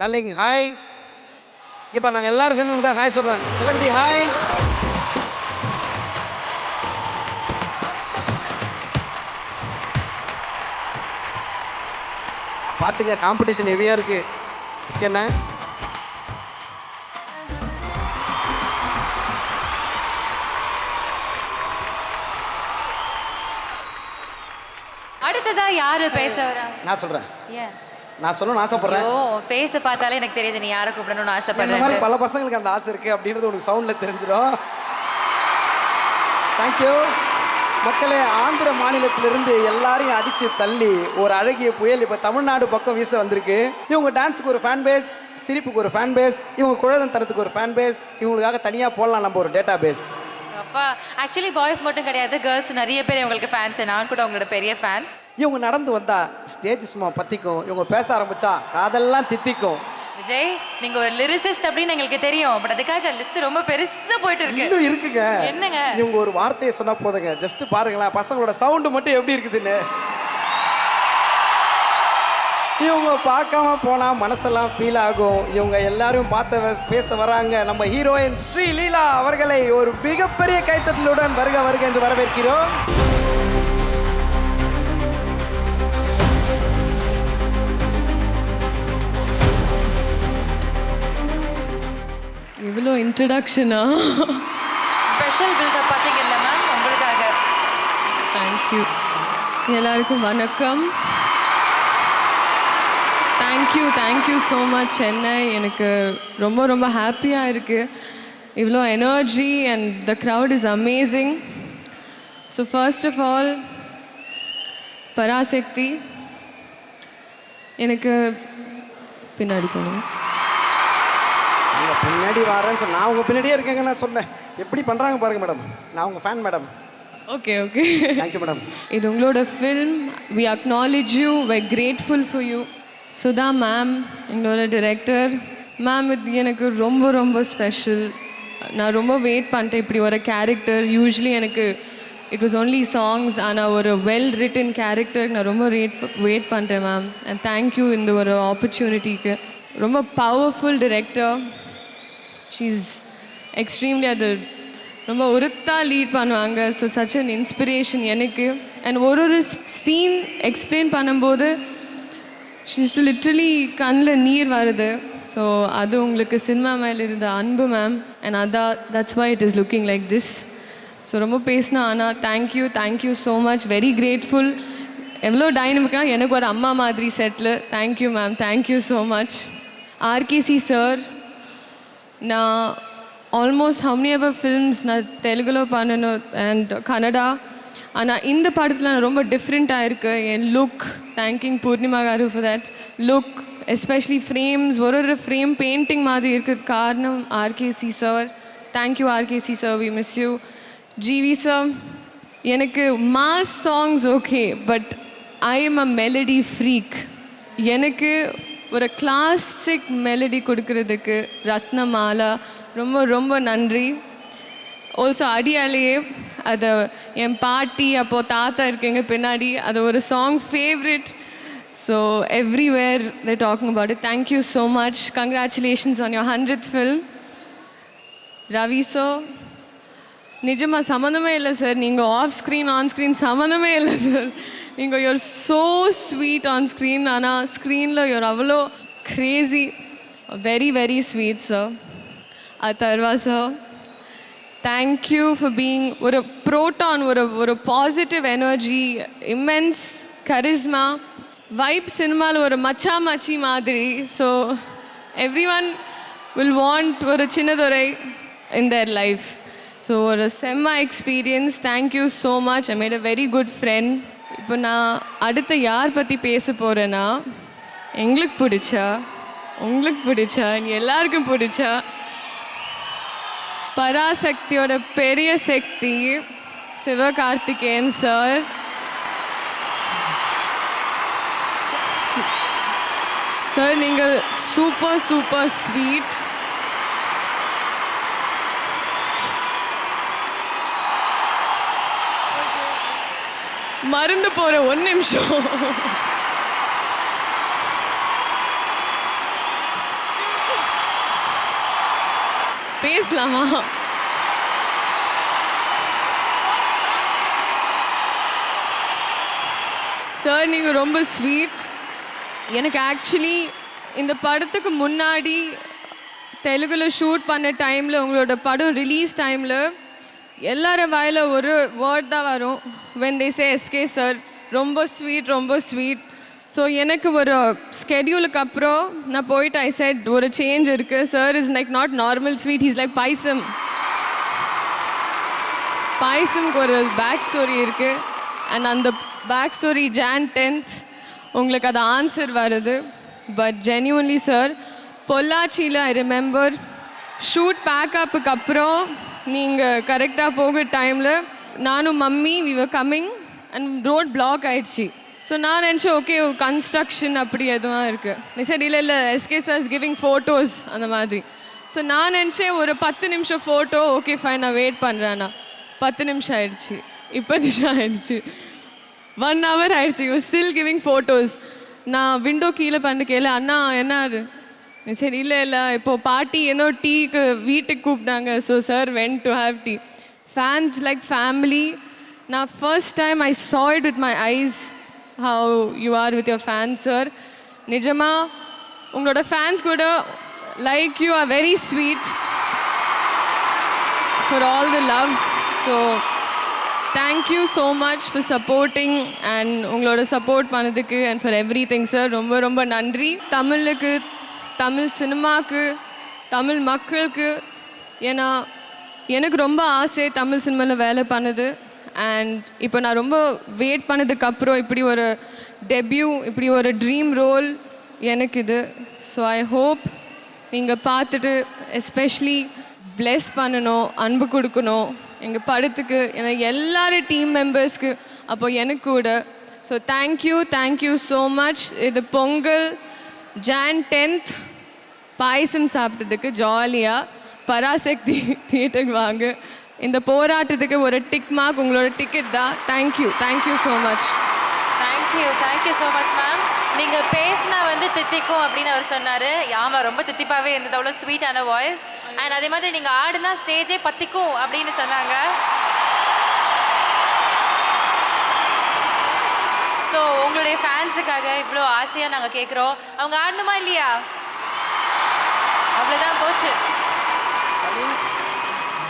Darling hi. இப்போ நாங்கள் எல்லாரும் சேர்ந்து உங்களுக்கு ஹாய் சொல்கிறேன். செல்லக்குட்டி ஹாய். பார்த்துக்க, காம்படிஷன் ஹெவியாக இருக்குது. என்ன அடுத்ததா யாரு பேச வரா? நான் சொல்றேன். ஏன் நான் சொல்லணும்னு ஆசைப்படுறேன். ஓ ஃபேஸ் பார்த்தாலே எனக்கு தெரியுது நீ யாரை கூப்பிடணும்னு இந்த ஆசைப்படுறேன். மாதிரி பல பசங்களுக்கு அந்த ஆசை இருக்கு அப்படின்றது உனக்கு சவுண்ட்ல தெரிஞ்சிடும். தேங்க்யூ மக்களே. ஆந்திர மாநிலத்திலிருந்து எல்லாரையும் அடிச்சு தள்ளி ஒரு அழகிய புயல் இப்போ தமிழ்நாடு பக்கம் வீச வந்திருக்கு. இவங்க டான்ஸுக்கு ஒரு ஃபேன் பேஸ், சிரிப்புக்கு ஒரு ஃபேன் பேஸ், இவங்க குழந்தை தரத்துக்கு ஒரு ஃபேன் பேஸ், இவங்களுக்காக தனியாக போடலாம் நம்ம ஒரு டேட்டா பேஸ். அப்பா ஆக்சுவலி பாய்ஸ் மட்டும் கிடையாது, கேர்ள்ஸ் நிறைய பேர் இவங்களுக்கு ஃபேன்ஸ். நான் கூட உங்களோட பெரிய ஃபேன். இவங்க நடந்து வந்தா ஸ்டேஜ் சும்மா பத்திக்கும், இவங்க பேச ஆரம்பிச்சா காதெல்லாம் தித்திக்கும். விஜய் நீங்க ஒரு லிரிசிஸ்ட் அப்படின்னு எங்களுக்கு தெரியும், பட் அதுக்காக லிஸ்ட் ரொம்ப பெருசா போயிட்டு இருக்கு. இன்னும் இருக்குங்க. என்னங்க? இவங்க ஒரு வார்த்தையை சொன்னா போதுங்க, ஜஸ்ட் பாருங்களேன் பசங்களோட சவுண்டு மட்டும் எப்படி இருக்குதுன்னு. இவங்க பார்க்காம போனா மனசெல்லாம் ஃபீல் ஆகும். இவங்க எல்லாரும் பார்த்து பேச வராங்க. நம்ம ஹீரோயின் ஸ்ரீ லீலா அவர்களை ஒரு மிகப்பெரிய கைத்தட்டலுடன் வருக வருக என்று வரவேற்கிறோம். இவ்வளோ இன்ட்ரடக்ஷனா? ஸ்பெஷல் பில்டப் பார்த்தீங்கல்ல மேம் உங்களுக்காக. தேங்க்யூ. எல்லாருக்கும் வணக்கம். Thank you so much Chennai. எனக்கு ரொம்ப ரொம்ப ஹாப்பியாக இருக்குது. இவ்வளோ energy and the crowd is amazing. So first of all Parasakthi எனக்கு பின்னாடி போகணும். பின்னாடி வரேன்னு சொன்ன நான் உங்க பின்னாடியே இருக்கேங்க. நான் சொன்னேன் எப்படி பண்ணுறாங்க பாருங்க மேடம். நான் உங்கள் fan madam. Okay thank you madam. இது உங்களோட film. We acknowledge you, we're grateful for you. Sudha ma'am எங்களோட டிரெக்டர் மேம், இது எனக்கு ரொம்ப ரொம்ப ஸ்பெஷல். நான் ரொம்ப வெயிட் பண்ணிட்டேன் இப்படி ஒரு கேரக்டர். யூஸ்வலி எனக்கு இட் வாஸ் ஒன்லி சாங்ஸ், ஆனால் ஒரு வெல் ரிட்டன் கேரக்டருக்கு நான் ரொம்ப வெயிட் பண்ணுறேன் மேம். அண்ட் தேங்க்யூ இந்த ஒரு ஆப்பர்ச்சுனிட்டிக்கு. ரொம்ப பவர்ஃபுல் டிரெக்டர். ஷீஸ் எக்ஸ்ட்ரீம்லி அது ரொம்ப ஒருத்தா லீட் பண்ணுவாங்க. ஸோ சச் அன் இன்ஸ்பிரேஷன் எனக்கு. அண்ட் ஒரு சீன் எக்ஸ்பிளைன் பண்ணும்போது ஷீஸ் டு லிட்ரலி கண்ணில் நீர் வருது. ஸோ அது உங்களுக்கு சினிமா மேலே இருந்த அன்பு ma'am. And that's why it is looking like this. So ரொம்ப பேசினா ஆனால் thank you so much. Very grateful. எவ்வளோ டைனமிக்காக எனக்கு ஒரு அம்மா மாதிரி செட்டில். Thank you ma'am, thank you so much. RKC sir, நான் almost how many ever films நான் தெலுங்குல பண்ணணும் அண்ட் கன்னடா. ஆனால் இந்த படத்தில் நான் ரொம்ப டிஃப்ரெண்ட்டாக இருக்குது என் look. Thanking Poornima garu for that look. Especially frames, ஒரு ஃப்ரேம் பெயிண்டிங் மாதிரி இருக்குது. காரணம் RKC sir. Thank you RKC sir, we miss you. GV sir, எனக்கு mass songs okay, but I am a melody freak. எனக்கு ஒரு கிளாசிக் மெலடி கொடுக்கறதுக்கு ரத்னமாலா ரொம்ப ரொம்ப நன்றி. ஆல்சோ அடியாலேயே அதை என் பாட்டி அப்போது தாத்தா இருக்கீங்க பின்னாடி, அது ஒரு song favourite. So everywhere they talking about it. Thank you so much. Congratulations on your 100th film. Ravi sir, நிஜமாக சம்மந்தமே இல்லை சார். நீங்கள் ஆஃப் ஸ்க்ரீன் ஆன் ஸ்க்ரீன் சம்மந்தமே இல்லை சார். நீங்கள் you are so sweet on screen, ஆனால் ஸ்க்ரீனில் யூஆர் அவ்வளோ crazy. Very very sweet sir. Atharvaa sir, thank you for being ஒரு ப்ரோட்டான், ஒரு positive energy, immense charisma, vibe. சினிமாவில் ஒரு மச்சா மச்சி மாதிரி. So everyone will want ஒரு Chinnadurai in their life. So ஒரு செம்ம experience. Thank you so much. I made a very good friend. இப்போ நான் அடுத்த யார் பற்றி பேச போகிறேன்னா, எங்களுக்கு பிடிச்சா, உங்களுக்கு பிடிச்சா, எல்லாருக்கும் பிடிச்சா பராசக்தியோட பெரிய சக்தி சிவகார்த்திகேயன் சார். சார் நீங்கள் சூப்பர் சூப்பர் ஸ்வீட். மறந்து போகிற 1 நிமிஷம். பேசலாமா? சார் நீங்கள் ரொம்ப ஸ்வீட். எனக்கு ஆக்சுவலி இந்த படத்துக்கு முன்னாடி தெலுங்குல ஷூட் பண்ண டைமில் உங்களோட படம் ரிலீஸ் டைமில் எல்லார வாயில் ஒரு வேர்ட் தான் வரும், when they say SK sir ரொம்ப ஸ்வீட் ரொம்ப ஸ்வீட். ஸோ எனக்கு ஒரு ஸ்கெடியூலுக்கு அப்புறம் நான் போயிட்டு ஐ செட் ஒரு சேஞ்ச் இருக்குது sir, is like not normal sweet, he's like payasam. பாய்சம்க்கு ஒரு பேக் ஸ்டோரி இருக்குது அண்ட் அந்த பேக் ஸ்டோரி Jan 10th உங்களுக்கு அது ஆன்சர் வருது. பட் ஜென்யூன்லி சார், பொள்ளாச்சியில் ஐ ரிமெம்பர் ஷூட் பேக்கப்புக்கு அப்புறம் நீங்கள் கரெக்டாக போகிற டைமில் நானும் mummy we were coming and road block ஆயிடுச்சு. ஸோ நான் நினச்சேன் ஓகே கன்ஸ்ட்ரக்ஷன் அப்படி எதுவும் இருக்குது. சரி இல்லை SK sir is giving photos அந்த மாதிரி. ஸோ நான் நினச்சேன் ஒரு 10 நிமிஷம் ஃபோட்டோ, ஓகே ஃபைன் நான் வெயிட் பண்ணுறேண்ணா. 10 நிமிஷம் ஆயிடுச்சு, 20 நிமிஷம் ஆயிடுச்சு, 1 hour ஆயிடுச்சு, யூ ஸ்டில் கிவிங் ஃபோட்டோஸ். நான் விண்டோ கீழே பண்ண கேளு அண்ணா என்னாரு, சரி இல்லை இப்போது பாட்டி ஏதோ டீக்கு வீட்டுக்கு கூப்பிட்டாங்க. So sir went to have tea. Fans like family. நான் first time I saw it with my eyes how you are with your fans sir. நிஜமாக உங்களோட ஃபேன்ஸ் கூட like you are very sweet for all the love. So thank you so much for supporting and உங்களோட support பண்ணதுக்கு and for everything sir. ரொம்ப ரொம்ப நன்றி. தமிழுக்கு, தமிழ் சினிமாவுக்கு, தமிழ் மக்களுக்கு. ஏன்னா எனக்கு ரொம்ப ஆசை தமிழ் சினிமாவில் வேலை பண்ணுது. அண்ட் இப்போ நான் ரொம்ப வெயிட் பண்ணதுக்கப்புறம் இப்படி ஒரு டெபியூ, இப்படி ஒரு ட்ரீம் ரோல் எனக்கு இது. ஸோ ஐ ஹோப் நீங்கள் பார்த்துட்டு எஸ்பெஷலி bless பண்ணணும், அன்பு கொடுக்கணும் எங்கள் படத்துக்கு, ஏன்னா எல்லாரும் டீம் மெம்பர்ஸ்க்கு, அப்போ எனக்கு கூட. So thank you so much. இது பொங்கல் Jan 10th பாயசம் சாப்பிட்டதுக்கு ஜாலியாக பராசக்தி தியேட்டருக்கு வாங்க. இந்த போராட்டத்துக்கு ஒரு டிக் மார்க் உங்களோட டிக்கெட் தான். Thank you so much. Thank you so much ma'am. நீங்கள் பேசினா வந்து தித்திக்கும் அப்படின்னு அவர் சொன்னார். ஆமாம், ரொம்ப தித்திப்பாகவே இருந்தது, அவ்வளோ ஸ்வீட்டான வாய்ஸ். அண்ட் அதே மாதிரி நீங்கள் ஆடுனா ஸ்டேஜே பத்திக்கும் அப்படின்னு சொன்னாங்க. ஸோ உங்களுடைய ஃபேன்ஸுக்காக இவ்வளோ ஆசையாக நாங்கள் கேட்குறோம், அவங்க ஆடணுமா இல்லையா? அவ்வளோதான் போச்சு.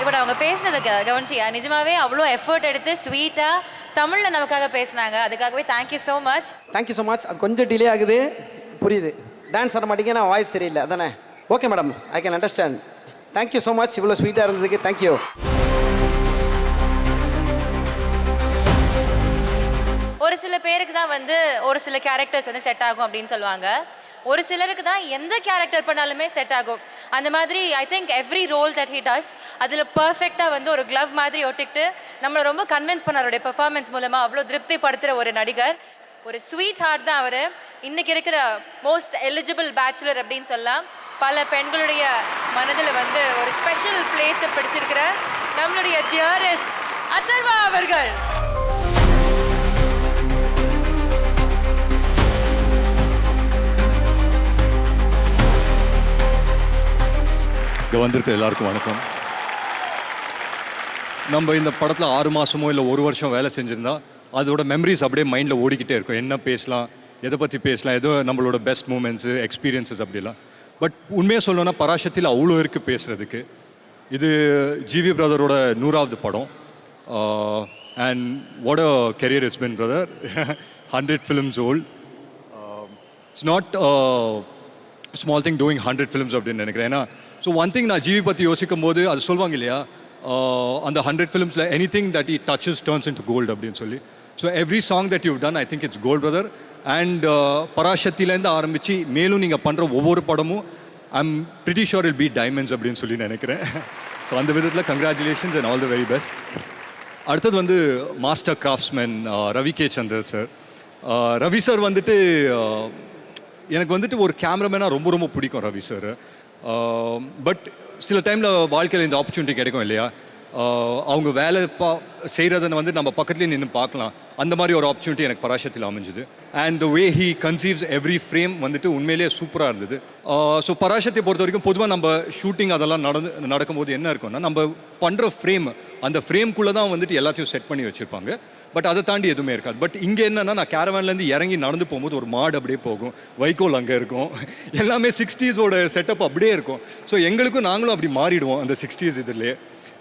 இப்போ அவங்க பேசினதை கவனிச்சியா? நிஜமாவே அவ்வளோ எஃபர்ட் எடுத்து ஸ்வீட்டாக தமிழில் நமக்காக பேசினாங்க. அதுக்காகவே தேங்க்யூ ஸோ மச். அது கொஞ்சம் டிலே ஆகுது, புரியுது. டான்ஸ் ஆட மாட்டீங்க, நான் வாய்ஸ் சரியில்லை அதானே? Okay madam, I can understand. Thank you so much, இவ்வளோ ஸ்வீட்டாக இருந்ததுக்கு தேங்க்யூ. ஒரு சில பேருக்கு தான் வந்து ஒரு சில கேரக்டர்ஸ் வந்து செட் ஆகும் அப்படின்னு சொல்லுவாங்க. ஒரு சிலருக்கு தான் எந்த கேரக்டர் பண்ணாலுமே செட் ஆகும். அந்த மாதிரி I think every role that he does அதில் பர்ஃபெக்டாக வந்து ஒரு க்ளவ் மாதிரி ஒட்டிக்கிட்டு நம்மளை ரொம்ப கன்வின்ஸ் பண்ண அவருடைய பெர்ஃபார்மன்ஸ் மூலமாக அவ்வளோ திருப்திப்படுத்துகிற ஒரு நடிகர். ஒரு ஸ்வீட் ஹார்ட் தான் அவர். இன்றைக்கி இருக்கிற மோஸ்ட் எலிஜிபிள் பேச்சுலர் அப்படின்னு சொல்லலாம். பல பெண்களுடைய மனதில் வந்து ஒரு ஸ்பெஷல் பிளேஸை பிடிச்சிருக்கிற நம்மளுடைய டியரஸ்ட் அதர்வா அவர்கள். இங்கே வந்திருக்க எல்லாருக்கும் வணக்கம். நம்ம இந்த படத்தில் 6 மாதமோ இல்லை 1 வருஷம் வேலை செஞ்சுருந்தா அதோட மெமரிஸ் அப்படியே மைண்டில் ஓடிக்கிட்டே இருக்கும். என்ன பேசலாம், எதை பற்றி பேசலாம், ஏதோ நம்மளோட பெஸ்ட் மூமெண்ட்ஸு, எக்ஸ்பீரியன்ஸஸ் அப்படிலாம். பட் உண்மையாக சொல்லணும்னா பராசக்தியில் அவ்வளோ இருக்குது பேசுகிறதுக்கு. இது ஜிவி பிரதரோட 100வது படம். And what a career it's been brother. 100 films old. It's not a small thing doing 100 films அப்படின்னு நினைக்கிறேன். ஏன்னா ஸோ ஒன் திங் நான் ஜிவி பற்றி யோசிக்கும் போது அது சொல்லுவாங்க இல்லையா, அந்த 100 filmஸில் any thing that he touches turns into gold அப்படின்னு சொல்லி. So every song that you done I think it's gold brother. And பராசக்தியிலேருந்து ஆரம்பித்து மேலும் நீங்கள் பண்ணுற ஒவ்வொரு படமும் I am pretty sure I'll be diamonds அப்படின்னு சொல்லி நினைக்கிறேன். ஸோ அந்த விதத்தில் congratulations and all the very best. அடுத்தது வந்து master craftsmen Ravi K Chandar sir. Ravi sir வந்துட்டு எனக்கு வந்துட்டு ஒரு கேமராமேனாக ரொம்ப ரொம்ப பிடிக்கும் ரவி சார். பட் சில டைமில் வாழ்க்கையில் இந்த ஆப்பர்ச்சுனிட்டி கிடைக்கும் இல்லையா, அவங்க வேலை செய்கிறத வந்து நம்ம பக்கத்துலேயே நின்று பார்க்கலாம். அந்த மாதிரி ஒரு ஆப்பர்ச்சுனிட்டி எனக்கு பராசக்தியில் அமைஞ்சுது. And the way he conceives every frame வந்துட்டு உண்மையிலேயே சூப்பராக இருந்தது. ஸோ பராசக்தியை பொறுத்த வரைக்கும் பொதுவாக நம்ம ஷூட்டிங் அதெல்லாம் நடக்கும்போது என்ன இருக்கும்னா, நம்ம பண்ணுற ஃப்ரேம் அந்த ஃப்ரேம்குள்ளே தான் வந்துட்டு எல்லாத்தையும் செட் பண்ணி வச்சுருப்பாங்க. பட் அதை தாண்டி எதுவுமே இருக்காது. பட் இங்கே என்னென்னா, நான் கேரவேன்லேருந்து இறங்கி நடந்து போகும்போது ஒரு மாடு அப்படியே போகும், வைக்கோல் அங்கே இருக்கும், எல்லாமே 60s செட்டப் அப்படியே இருக்கும். ஸோ எங்களுக்கும் நாங்களும் அப்படி மாறிடுவோம் அந்த 60s இதிலே.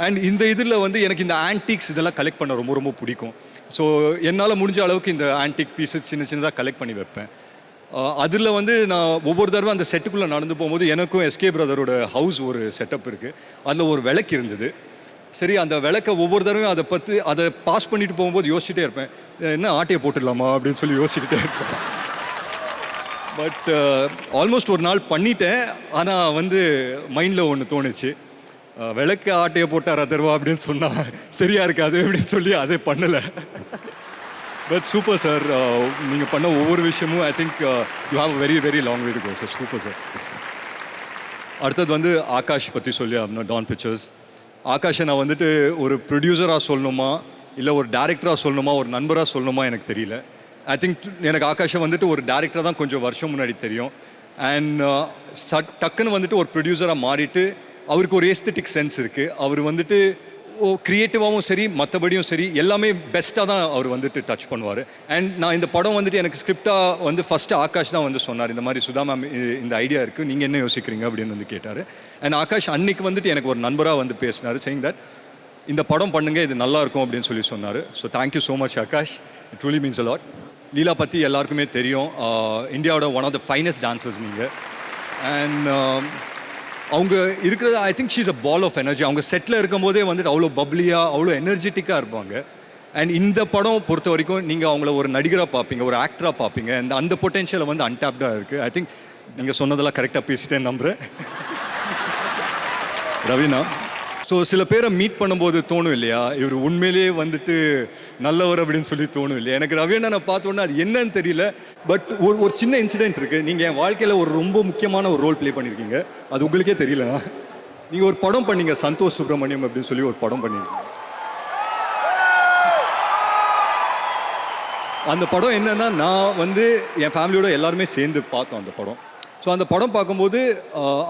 அண்ட் இந்த இதில் வந்து எனக்கு இந்த ஆன்டிக்ஸ் இதெல்லாம் கலெக்ட் பண்ண ரொம்ப ரொம்ப பிடிக்கும். ஸோ என்னால் முடிஞ்ச அளவுக்கு இந்த ஆன்டிக் பீசஸ் சின்ன சின்னதாக கலெக்ட் பண்ணி வைப்பேன். அதில் வந்து நான் ஒவ்வொரு தடவை அந்த செட்டுக்குள்ளே நடந்து போகும்போது எனக்கும் எஸ்கே பிரதரோட ஹவுஸ் ஒரு செட்டப் இருக்குது. அதில் ஒரு விளக்கு இருந்தது. சரி, அந்த விளக்கை ஒவ்வொரு தடவையும் அதை பாஸ் பண்ணிட்டு போகும்போது யோசிச்சுட்டே இருப்பேன், என்ன ஆட்டையை போட்டுடலாமா அப்படின்னு சொல்லி யோசிச்சுக்கிட்டே இருப்பேன். பட் ஆல்மோஸ்ட் ஒரு நாள் பண்ணிட்டேன். ஆனால் வந்து மைண்டில் ஒன்று தோணுச்சு, விளக்கு ஆட்டையை போட்டார் அதர்வா அப்படின்னு சொன்னால் சரியாக இருக்காது அப்படின்னு சொல்லி அதை பண்ணலை. பட் சூப்பர் சார், நீங்கள் பண்ண ஒவ்வொரு விஷயமும் I think you have very very long way to go sir. Super sir. அடுத்தது வந்து ஆகாஷ் பற்றி சொல்லி அப்படின்னா, டான் பிக்சர்ஸ் ஆகாஷை நான் வந்துட்டு ஒரு ப்ரொடியூசராக சொல்லணுமா, இல்லை ஒரு டேரக்டராக சொல்லணுமா, ஒரு நண்பராக சொல்லணுமா எனக்கு தெரியல. ஐ திங்க் எனக்கு ஆகாஷை வந்துட்டு ஒரு டேரக்டராக தான் கொஞ்சம் வருஷம் முன்னாடி தெரியும். அண்ட் டக்குன்னு வந்துட்டு ஒரு ப்ரொடியூசராக மாறிட்டு அவருக்கு ஒரு ஏஸ்தட்டிக் சென்ஸ் இருக்குது. அவர் வந்துட்டு க்ரியேட்டிவாகவும் சரி மற்றபடியும் சரி எல்லாமே பெஸ்ட்டாக தான் அவர் வந்துட்டு டச் பண்ணுவார். அண்ட் நான் இந்த படம் வந்துட்டு எனக்கு ஸ்கிரிப்டாக வந்து ஃபஸ்ட்டு ஆகாஷ் தான் வந்து சொன்னார், இந்த மாதிரி சுதா மேம் இந்த ஐடியா இருக்குது, நீங்கள் என்ன யோசிக்கிறீங்க அப்படின்னு வந்து கேட்டார். அண்ட் ஆகாஷ் அன்னைக்கு வந்துட்டு எனக்கு ஒரு நண்பராக வந்து பேசினார், சேயிங் தட் இந்த படம் பண்ணுங்கள், இது நல்லாயிருக்கும் அப்படின்னு சொல்லி சொன்னார். So thank you so much Akash, it truly means a lot. Leela பற்றி எல்லாருக்குமே தெரியும், இந்தியாவோட one of the finest dancers நீங்கள். அண்ட் அவங்க இருக்கிறது I think she's a ball of energy. அவங்க செட்டில் இருக்கும்போதே வந்துட்டு அவ்வளோ பப்ளியாக அவ்வளோ எனர்ஜெட்டிக்காக இருப்பாங்க. அண்ட் இந்த படம் பொறுத்த வரைக்கும் நீங்கள் அவங்கள ஒரு நடிகராக பார்ப்பீங்க, ஒரு ஆக்டராக பார்ப்பீங்க. அந்த பொட்டென்ஷியலை வந்து அன்டாப்டாக இருக்குது. ஐ திங்க் நீங்கள் சொன்னதெல்லாம் கரெக்டாக பேசிட்டேன்னு நம்புகிறேன் ரவீனா. ஸோ சில பேரை மீட் பண்ணும்போது தோணும் இல்லையா, இவர் உண்மையிலேயே வந்துட்டு நல்லவர் அப்படின்னு சொல்லி தோணும் இல்லையா. எனக்கு ரவீனா நான் பார்த்தோன்னே அது என்னன்னு தெரியல. பட் ஒரு சின்ன இன்சிடென்ட் இருக்குது. நீங்கள் என் வாழ்க்கையில் ஒரு ரொம்ப முக்கியமான ஒரு ரோல் ப்ளே பண்ணியிருக்கீங்க, அது உங்களுக்கே தெரியல. நீங்கள் ஒரு படம் பண்ணீங்க, சந்தோஷ் சுப்ரமணியம் அப்படின்னு சொல்லி ஒரு படம் பண்ணியிருக்கீங்க. அந்த படம் என்னன்னா, நான் வந்து என் ஃபேமிலியோட எல்லாருமே சேர்ந்து பார்த்தோம் அந்த படம். ஸோ அந்த படம் பார்க்கும்போது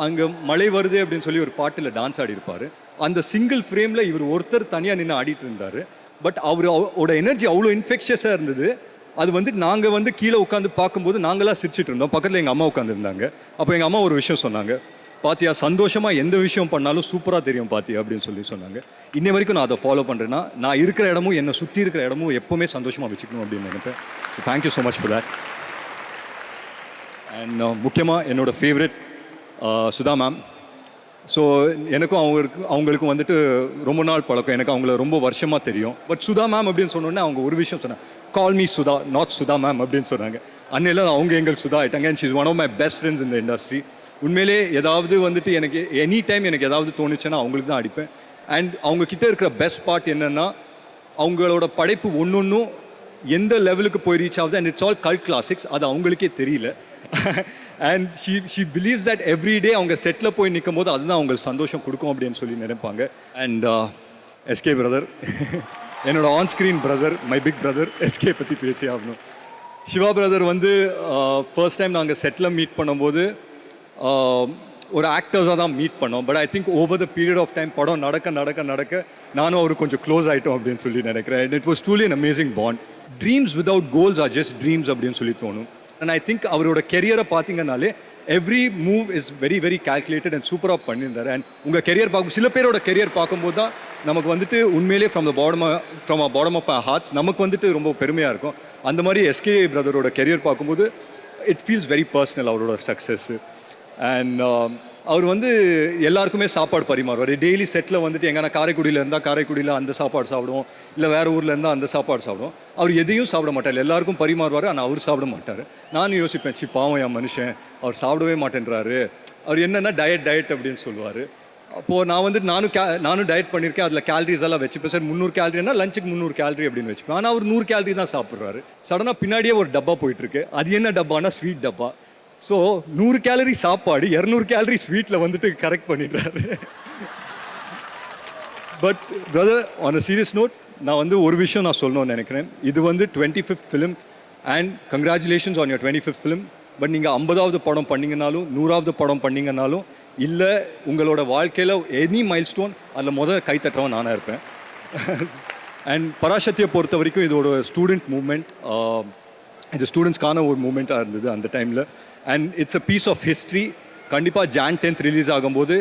அங்கே மழை வருது அப்படின்னு சொல்லி ஒரு பாட்டில் டான்ஸ் ஆடி இருப்பார். அந்த சிங்கிள் ஃப்ரேமில் இவர் ஒருத்தர் தனியாக நின்று ஆடிட்டு இருந்தார். பட் அவரோட எனர்ஜி அவ்வளோ இன்ஃபெக்ஷஸாக இருந்தது. அது வந்து நாங்கள் வந்து கீழே உட்காந்து பார்க்கும்போது நாங்களாம் சிரிச்சிட்டு இருந்தோம். பக்கத்தில் எங்கள் அம்மா உட்காந்துருந்தாங்க. அப்போ எங்கள் அம்மா ஒரு விஷயம் சொன்னாங்க, பாத்தியா சந்தோஷமாக எந்த விஷயம் பண்ணாலும் சூப்பராக தெரியும் பாத்தியா அப்படின்னு சொல்லி சொன்னாங்க. இன்னை வரைக்கும் நான் அதை ஃபாலோ பண்ணுறேன்னா, நான் இருக்கிற இடமும் என்னை சுற்றி இருக்கிற இடமும் எப்போவுமே சந்தோஷமாக வச்சுக்கணும் அப்படின்னு நினைப்பேன். So thank you so much for that. And முக்கியமாக என்னோடய ஃபேவரட் சுதா மேம். ஸோ எனக்கும் அவங்களுக்கும் வந்துட்டு ரொம்ப நாள் பழக்கம். எனக்கு அவங்கள ரொம்ப வருஷமாக தெரியும். பட் சுதா மேம் அப்படின்னு சொன்னோன்னே அவங்க ஒரு விஷயம் சொன்னாங்க, call me Sudha, not Sudha ma'am அப்படின்னு சொன்னாங்க. அன்னையில அவங்க எங்கள் சுதா ஆகிட்டாங்க. And she is one of my best friends இந்த இண்டஸ்ட்ரி. உண்மையிலே ஏதாவது வந்துட்டு எனக்கு எனி டைம் எனக்கு ஏதாவது தோணுச்சுன்னா அவங்களுக்கு தான் அடிப்பேன். அண்ட் அவங்கக்கிட்ட இருக்கிற பெஸ்ட் பார்ட் என்னென்னா, அவங்களோட படைப்பு ஒன்றும் எந்த லெவலுக்கு போய் ரீச் ஆகுது. And it's all cult classics. அது அவங்களுக்கே தெரியல. And she believes that every day அவங்க செட்டில் போய் நிற்கும் போது அதுதான் அவங்களுக்கு சந்தோஷம் கொடுக்கும் அப்படின்னு சொல்லி நினைப்பாங்க. அண்ட் எஸ்கே பிரதர், என்னோட onscreen brother, my big brother. SK பற்றி பேசி ஆகணும். சிவா பிரதர் வந்து ஃபர்ஸ்ட் டைம் நாங்கள் செட்டில் மீட் பண்ணும்போது ஒரு ஆக்டர்ஸாக தான் மீட் பண்ணோம். But I think over the period of time படம் நடக்க நானும் அவர் கொஞ்சம் க்ளோஸ் ஆகிட்டோம் அப்படின்னு சொல்லி நினைக்கிறேன். And it was truly an amazing bond. Dreams without goals are just dreams அப்படின்னு சொல்லி தோணும். அண்ட் ஐ திங்க் அவரோட கெரியரை பார்த்தீங்கன்னாலே every move is very very calculated and சூப்பராக பண்ணியிருந்தார். அண்ட் உங்கள் கெரியர் பார்க்கும் சில பேரோட கெரியர் பார்க்கும்போது தான் நமக்கு வந்துட்டு உண்மையிலே ஃப்ரம் பாடம் ஆஃப் ஹார்ட்ஸ் நமக்கு வந்துட்டு ரொம்ப பெருமையாக இருக்கும். அந்த மாதிரி எஸ்கே பிரதரோட கெரியர் பார்க்கும்போது இட் ஃபீல்ஸ் வெரி பர்சனல் அவரோட சக்ஸஸ். அண்ட் அவர் வந்து எல்லாருக்குமே சாப்பாடு பரிமாறுவார். டெய்லி செட்டில் வந்துட்டு எங்கன்னா காரைக்குடியில் இருந்தால் காரைக்குடியில் அந்த சாப்பாடு சாப்பிடுவோம், இல்லை வேறு ஊரில் இருந்தால் அந்த சாப்பாடு சாப்பிடுவோம். அவர் எதையும் சாப்பிட மாட்டார், எல்லாருக்கும் பரிமாறுவார். ஆனால் அவர் சாப்பிட மாட்டார். நானும் யோசிப்பேன், சி பாவம் என் மனுஷன், அவர் சாப்பிடவே மாட்டேன்றாரு. அவர் என்னென்னா டயட் அப்படின்னு சொல்லுவார். அப்போது நான் வந்து நானும் டயட் பண்ணியிருக்கேன். அதில் கேலரிஸ் எல்லாம் வச்சுப்பேன். சார் 300 கேலரினா லஞ்சுக்கு 300 கேலரி அப்படின்னு வச்சுப்பேன். ஆனால் அவர் 100 கேலரி தான் சாப்பிட்றாரு. சடனாக பின்னாடியே ஒரு டப்பா போயிட்டுருக்கு. அது என்ன டப்பானா ஸ்வீட் டப்பா. ஸோ 100 கேலரி சாப்பாடு 200 கேலரி ஸ்வீட்டில் வந்துட்டு கரெக்ட் பண்ணிடுறாரு. But brother on a serious note நான் வந்து ஒரு விஷயம் நான் சொல்லணும்னு நினைக்கிறேன். இது வந்து 25th film and congratulations on your 25th film. But நீங்கள் 50வது படம் பண்ணிங்கனாலும் 100வது படம் பண்ணிங்கனாலும் இல்லை உங்களோட வாழ்க்கையில் எனி மைல் ஸ்டோன் அதில் முதல் கை தட்டுறவன் நானாக இருப்பேன். அண்ட் பராசக்தியை பொறுத்த வரைக்கும் இதோட ஸ்டூடெண்ட் மூமெண்ட், இது ஸ்டூடெண்ட்ஸ்க்கான ஒரு மூமெண்ட்டாக இருந்தது அந்த டைமில். And it's a piece of history. கண்டிப்பாக Jan 10th ரிலீஸ் ஆகும்போது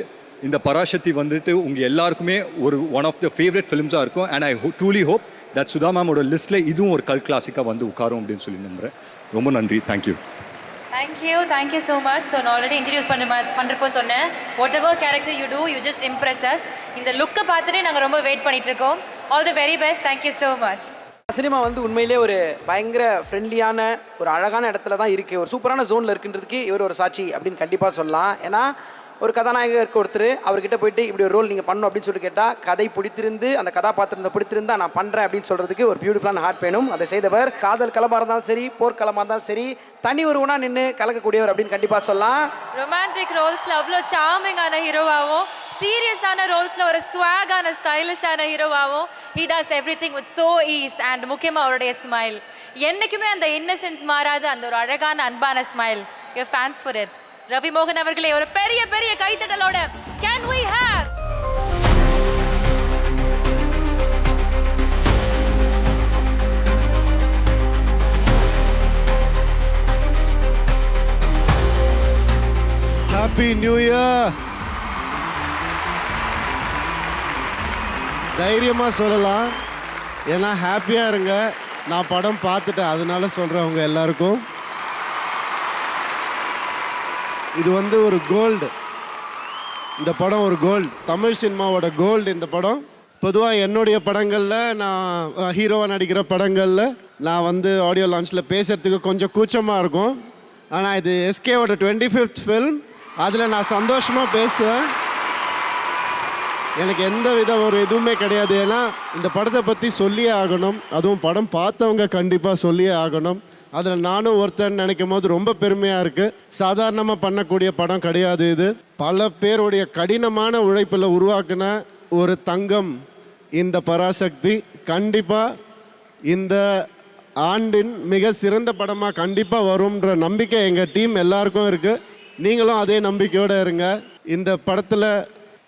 இந்த பராசக்தி வந்துட்டு உங்கள் எல்லாருக்குமே ஒரு ஒன் ஆஃப் த ஃபேவரட் ஃபிலிம்ஸாக இருக்கும். And I truly hope that Sudha மேமோட லிஸ்ட்டில் இதுவும் ஒரு கல் கிளாசிக்காக வந்து உட்காரும் அப்படின்னு சொல்லி நம்புகிறேன். ரொம்ப நன்றி. Thank you so much. ஸோ நான் ஆல்ரெடி இன்ட்ரடியூஸ் பண்ணுறப்போ சொன்னேன், whatever character you do you just impress us. இந்த லுக்கை பார்த்துட்டு நாங்கள் ரொம்ப வெயிட் பண்ணிட்டு இருக்கோம். All the very best. Thank you so much. Cinema வந்து உண்மையிலே ஒரு பயங்கர ஃப்ரெண்ட்லியான ஒரு அழகான இடத்துல தான் இருக்குது, ஒரு சூப்பரான ஜோனில் இருக்குன்றதுக்கு இவர் ஒரு சாட்சி அப்படின்னு கண்டிப்பாக சொல்லலாம். ஏன்னா ஒரு கதாநாயகர் இருக்க ஒருத்தர் அவர்கிட்ட போயிட்டு இப்படி ஒரு ரோல் நீங்கள் பண்ணணும் அப்படின்னு சொல்லி கேட்டால் கதை பிடித்திருந்து அந்த கதாபாத்திரத்தை பிடித்திருந்தா நான் பண்ணுறேன் அப்படின்னு சொல்கிறதுக்கு ஒரு பியூட்டிஃபுல்லான ஹார்ட் வேணும். அதை செய்தவர் காதல் களமாக இருந்தாலும் சரி, போர்க்களமாக இருந்தாலும் சரி, தனி ஒருவனாக நின்று கலக்கக்கூடியவர் அப்படின்னு கண்டிப்பாக சொல்லலாம். ரொமான்டிக் ரோல்ஸில் அவ்வளோ சார்மிங்கான ஹீரோவாகவும், சீரியஸான ரோல்ஸில் ஒரு ஸ்வாகான ஸ்டைலிஷான ஹீரோவாகவும் he does everything with so ease. and முக்கியமாக அவருடைய ஸ்மைல் என்றைக்குமே அந்த இன்னசென்ஸ் மாறாத அந்த ஒரு அழகான அன்பான smile. we are fans for it. Ravi மோகன் அவர்களே ஒரு பெரிய பெரிய கைத்தட்டலோட can we have happy new year. தைரியமாக சொல்லலாம், ஏன்னா ஹாப்பியாக இருங்க. நான் படம் பார்த்துட்டேன், அதனால சொல்கிறேன் உங்க எல்லாருக்கும். இது வந்து ஒரு கோல்டு, இந்த படம் ஒரு கோல்டு, தமிழ் சினிமாவோட கோல்டு இந்த படம். பொதுவாக என்னுடைய படங்களில், நான் ஹீரோவாக நடிக்கிற படங்களில் நான் வந்து ஆடியோ லான்ச்சில் பேசுகிறதுக்கு கொஞ்சம் கூச்சமாக இருக்கும். ஆனால் இது எஸ்கேவோட 25th ஃபில்ம், அதில் நான் சந்தோஷமாக பேசுவேன். எனக்கு எந்த வித ஒரு எதுவுமே கிடையாது. ஏன்னா இந்த படத்தை பற்றி சொல்லியே ஆகணும், அதுவும் படம் பார்த்தவங்க கண்டிப்பாக சொல்லியே ஆகணும். அதில் நானும் ஒருத்தன் நினைக்கும் போது ரொம்ப பெருமையாக இருக்குது. சாதாரணமாக பண்ணக்கூடிய படம் கிடையாது இது. பல பேருடைய கடினமான உழைப்பில் உருவாக்கின ஒரு தங்கம் இந்த பராசக்தி. கண்டிப்பாக இந்த ஆண்டின் மிக சிறந்த படமாக கண்டிப்பாக வரும்ன்ற நம்பிக்கை எங்கள் டீம் எல்லாருக்கும் இருக்குது. நீங்களும் அதே நம்பிக்கையோடு இருங்க. இந்த படத்தில்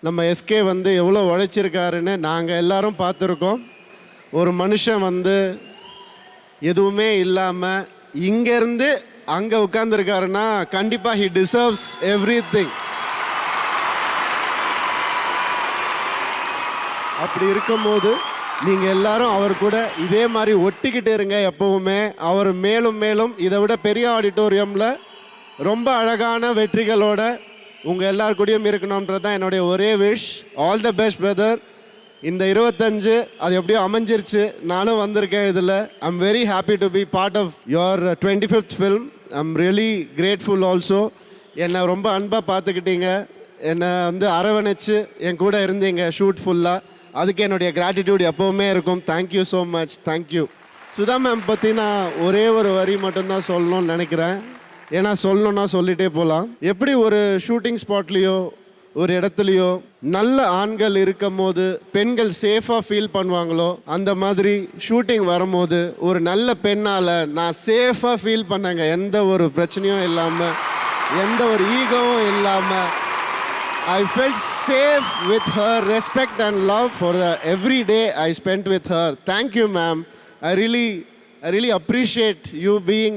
நம்ம எஸ்கே வந்து எவ்வளோ உழைச்சிருக்காருன்னு நாங்கள் எல்லாரும் பார்த்துருக்கோம். ஒரு மனுஷன் வந்து எதுவுமே இல்லாமல் இங்கேருந்து அங்கே உட்காந்துருக்காருன்னா கண்டிப்பாக ஹி டிசர்வ்ஸ் எவ்ரிதிங். அப்படி இருக்கும்போது நீங்கள் எல்லாரும் அவர் கூட இதே மாதிரி ஒட்டிக்கிட்டு இருங்க எப்பவுமே. அவர் மேலும் மேலும் இதை விட பெரிய ஆடிட்டோரியமில் ரொம்ப அழகான வெற்றிகளோட உங்கள் எல்லார் கூடயும் இருக்கணுன்றது தான் என்னுடைய ஒரே wish. All the best brother. இந்த 25 அது எப்படியோ அமைஞ்சிருச்சு, நானும் வந்திருக்கேன் இதில். I'm very happy to be part of your 25th film. I'm really grateful also. என்னை ரொம்ப அன்பாக பார்த்துக்கிட்டீங்க, என்னை வந்து அரவணைச்சு என் கூட இருந்தீங்க ஷூட் ஃபுல்லாக. அதுக்கு என்னுடைய கிராட்டிடியூட் எப்போவுமே இருக்கும். Thank you so much. Thank you. Sudha ma'am பற்றி நான் ஒரே ஒரு வரி மட்டும்தான் சொல்லணும்னு நினைக்கிறேன். ஏன்னா சொல்லணுன்னா சொல்லிகிட்டே போகலாம். எப்படி ஒரு ஷூட்டிங் ஸ்பாட்லேயோ ஒரு இடத்துலையோ நல்ல ஆண்கள் இருக்கும் போது பெண்கள் சேஃபாக ஃபீல் பண்ணுவாங்களோ, அந்த மாதிரி ஷூட்டிங் வரும்போது ஒரு நல்ல பெண்ணால் நான் சேஃபாக ஃபீல் பண்ணேங்க. எந்த ஒரு பிரச்சனையும் இல்லாமல், எந்த ஒரு ஈகோவும் இல்லாமல். I felt safe with her, respect and love for the every day I spent with her. Thank you, ma'am. I really appreciate you being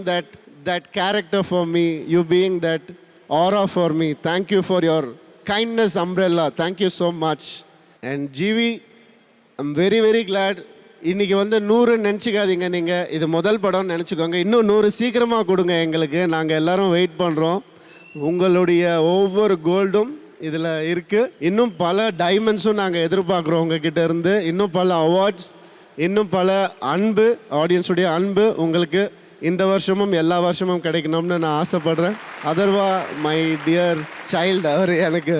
that character for me, you being that aura for me. Thank you for your kindness umbrella. Thank you so much. And GV, I'm very very glad. இன்னைக்கு வந்து 100 நினச்சிக்காதீங்க, நீங்கள் இது முதல் படம்னு நினச்சிக்கோங்க. இன்னும் 100 சீக்கிரமாக கொடுங்க எங்களுக்கு, நாங்கள் எல்லாரும் வெயிட் பண்ணுறோம். உங்களுடைய ஒவ்வொரு கோல்டும் இதில் இருக்குது. இன்னும் பல டைமண்ட்ஸும் நாங்கள் எதிர்பார்க்குறோம் உங்ககிட்ட இருந்து. இன்னும் பல அவார்ட்ஸ், இன்னும் பல அன்பு, ஆடியன்ஸுடைய அன்பு உங்களுக்கு இந்த வருஷமும் எல்லா வருஷமும் கிடைக்கணும்னு நான் ஆசைப்படுறேன். அதர்வா மை டியர் சைல்டு, அவர் எனக்கு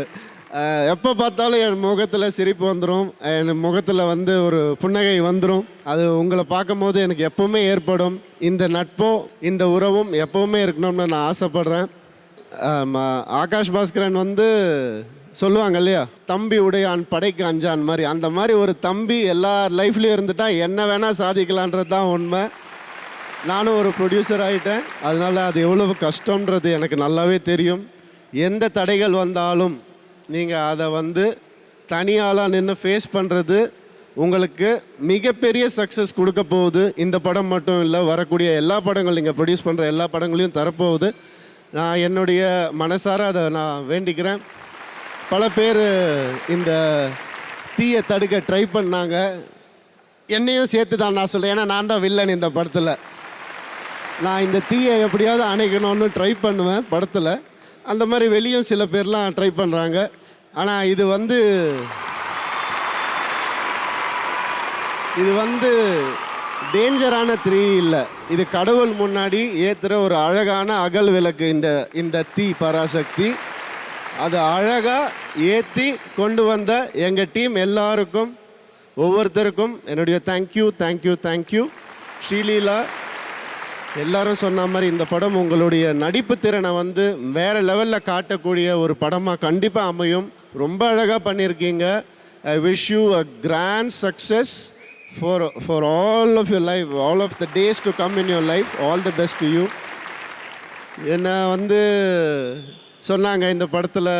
எப்போ பார்த்தாலும் என் முகத்தில் சிரிப்பு வந்துடும், என் முகத்தில் வந்து ஒரு புன்னகை வந்துடும். அது உங்களை பார்க்கும் போது எனக்கு எப்போவுமே ஏற்படும். இந்த நட்போ இந்த உறவும் எப்போவுமே இருக்கணும்னு நான் ஆசைப்படுறேன். ஆகாஷ் பாஸ்கரன் வந்து சொல்லுவாங்க இல்லையா, தம்பி உடையான் படைக்கு அஞ்சான் மாதிரி, அந்த மாதிரி ஒரு தம்பி எல்லா லைஃப்லேயும் இருந்துட்டா என்ன வேணால் சாதிக்கலான்றது தான் உண்மை. நானும் ஒரு ப்ரொடியூசர் ஆகிட்டேன், அதனால் அது எவ்வளவு கஷ்டன்றது எனக்கு நல்லாவே தெரியும். எந்த தடைகள் வந்தாலும் நீங்கள் அதை வந்து தனியாளாக நின்று ஃபேஸ் பண்ணுறது உங்களுக்கு மிகப்பெரிய சக்ஸஸ் கொடுக்க போகுது. இந்த படம் மட்டும் இல்லை, வரக்கூடிய எல்லா படங்கள், நீங்கள் ப்ரொடியூஸ் பண்ணுற எல்லா படங்களையும் தரப்போகுது. நான் என்னுடைய மனசார அதை நான் வேண்டிக்கிறேன். பல பேர் இந்த தீயை தடுக்க ட்ரை பண்ணாங்க, என்னையும் சேர்த்து தான் நான் சொல்கிறேன். ஏன்னா நான் தான் வில்லன் இந்த படத்தில். நான் இந்த தீயை எப்படியாவது அணைக்கணும்னு ட்ரை பண்ணுவேன் படத்தில். அந்த மாதிரி வெளியும் சில பேர்லாம் ட்ரை பண்ணுறாங்க. ஆனால் இது வந்து டேஞ்சரான தீ இல்லை, இது கடவுள் முன்னாடி ஏற்றுற ஒரு அழகான அகல் விளக்கு. இந்த தீ பராசக்தி அது அழகாக ஏற்றி கொண்டு வந்த எங்கள் டீம் எல்லாருக்கும், ஒவ்வொருத்தருக்கும் என்னுடைய தேங்க்யூ தேங்க்யூ தேங்க்யூ. ஸ்ரீலீலா, எல்லாரும் சொன்ன மாதிரி இந்த படம் உங்களுடைய நடிப்பு திறனை வந்து வேறு லெவலில் காட்டக்கூடிய ஒரு படமாக கண்டிப்பாக அமையும். ரொம்ப அழகாக பண்ணியிருக்கீங்க. I wish you a grand success for all of your life, all of the days to come in your life. All the best to you. என்னை வந்து சொன்னாங்க, இந்த படத்தில்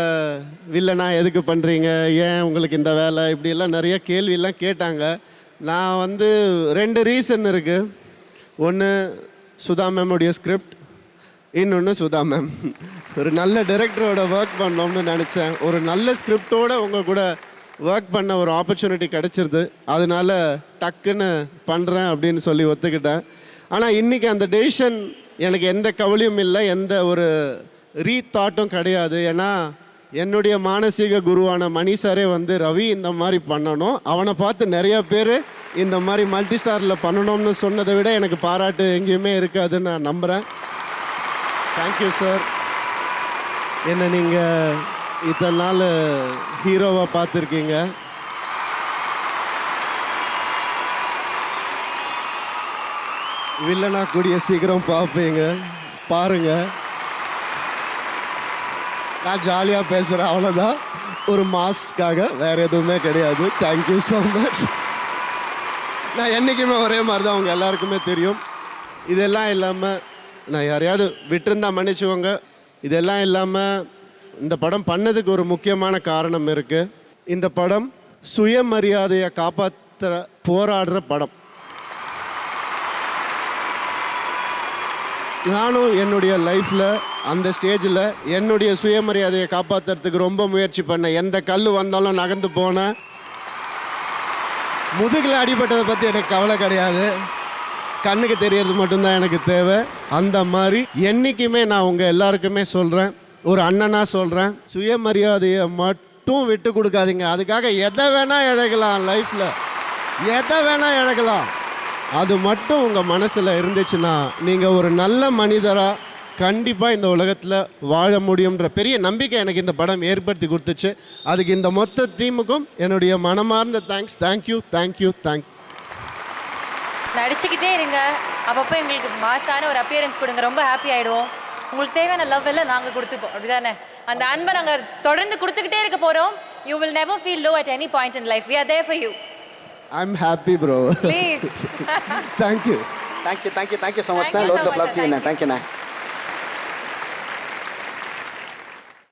வில்லனா எதுக்கு பண்ணுறீங்க, ஏன் உங்களுக்கு இந்த வேலை, இப்படியெல்லாம் நிறைய கேள்வியெல்லாம் கேட்டாங்க. நான் வந்து 2 ரீசன் இருக்குது. ஒன்று சுதா மேமுடைய ஸ்கிரிப்ட், இன்னொன்று சுதா மேம். ஒரு நல்ல டைரக்டரோட ஒர்க் பண்ணோம்னு நினச்சேன். ஒரு நல்ல ஸ்கிரிப்டோடு உங்கள் கூட ஒர்க் பண்ண ஒரு ஆப்பர்ச்சுனிட்டி கிடச்சிருது. அதனால டக்குன்னு பண்ணுறேன் அப்படின்னு சொல்லி ஒத்துக்கிட்டேன். ஆனால் இன்றைக்கி அந்த டெசிஷன் எனக்கு எந்த கவலையும் இல்லை, எந்த ஒரு ரீதாட்டும் கிடையாது. ஏன்னா என்னுடைய மானசீக குருவான மணி சாரே வந்து ரவி இந்த மாதிரி பண்ணணும், அவனை பார்த்து நிறையா பேர் இந்த மாதிரி மல்டி ஸ்டாரில் பண்ணணும்னு சொன்னதை விட எனக்கு பாராட்டு எங்கேயுமே இருக்காதுன்னு நான் நம்புகிறேன். Thank you sir. என்னை நீங்கள் இத்தனை நாள் ஹீரோவாக பார்த்துருக்கீங்க. வில்லனா கூடிய சீக்கிரம் பார்ப்பீங்க, பாருங்கள். நான் ஜாலியாக பேசுகிறேன், அவ்வளோதான். ஒரு மாஸ்க்காக வேறு எதுவுமே கிடையாது. Thank you so much. நான் என்றைக்குமே ஒரே மாதிரி தான், அவங்க எல்லாருக்குமே தெரியும். இதெல்லாம் இல்லாமல் நான் யாரையாவது விட்டுருந்தா மன்னிச்சுக்கோங்க. இதெல்லாம் இல்லாமல் இந்த படம் பண்ணதுக்கு ஒரு முக்கியமான காரணம் இருக்குது. இந்த படம் சுயமரியாதையை காப்பாற்ற போராடுற படம். நானும் என்னுடைய லைஃப்பில் அந்த ஸ்டேஜில் என்னுடைய சுயமரியாதையை காப்பாற்றுறதுக்கு ரொம்ப முயற்சி பண்ணேன். எந்த கல் வந்தாலும் நகர்ந்து போனேன். முதுகில் அடிபட்டதை பற்றி எனக்கு கவலை கிடையாது, கண்ணுக்கு தெரியறது மட்டும்தான் எனக்கு தேவை. அந்த மாதிரி என்றைக்குமே நான் உங்கள் எல்லாருக்குமே சொல்கிறேன், ஒரு அண்ணனாக சொல்கிறேன், சுயமரியாதையை மட்டும் விட்டு கொடுக்காதீங்க. அதுக்காக எதை வேணால் இழக்கலாம், லைஃப்பில் எதை வேணால் இழக்கலாம். அது மட்டும் உங்கள் மனசில் இருந்துச்சுன்னா நீங்கள் ஒரு நல்ல மனிதராக கண்டிப்பாக இந்த உலகத்தில் வாழ முடியுன்ற பெரிய நம்பிக்கை எனக்கு இந்த படம் ஏற்படுத்தி கொடுத்துச்சு. அதுக்கு இந்த மொத்த டீமுக்கும் என்னுடைய மனமார்ந்த தேங்க்ஸ். Thank you thank you thank. நடிச்சுக்கிட்டே இருங்க, அப்பப்போ எங்களுக்கு மாசான ஒரு அப்பியரன்ஸ் கொடுங்க, ரொம்ப ஹாப்பி ஆகிடுவோம். உங்களுக்கு தேவையான லவ் எல்லாம் நாங்கள் கொடுத்துப்போம், அப்படிதானே? அந்த அன்பை நாங்கள் தொடர்ந்து கொடுத்துக்கிட்டே இருக்க போகிறோம். You will never feel low at any point in life. We are there for you. I'm happy, bro. Please. Thank you. Thank you so much. Loads of love to you. Thank you.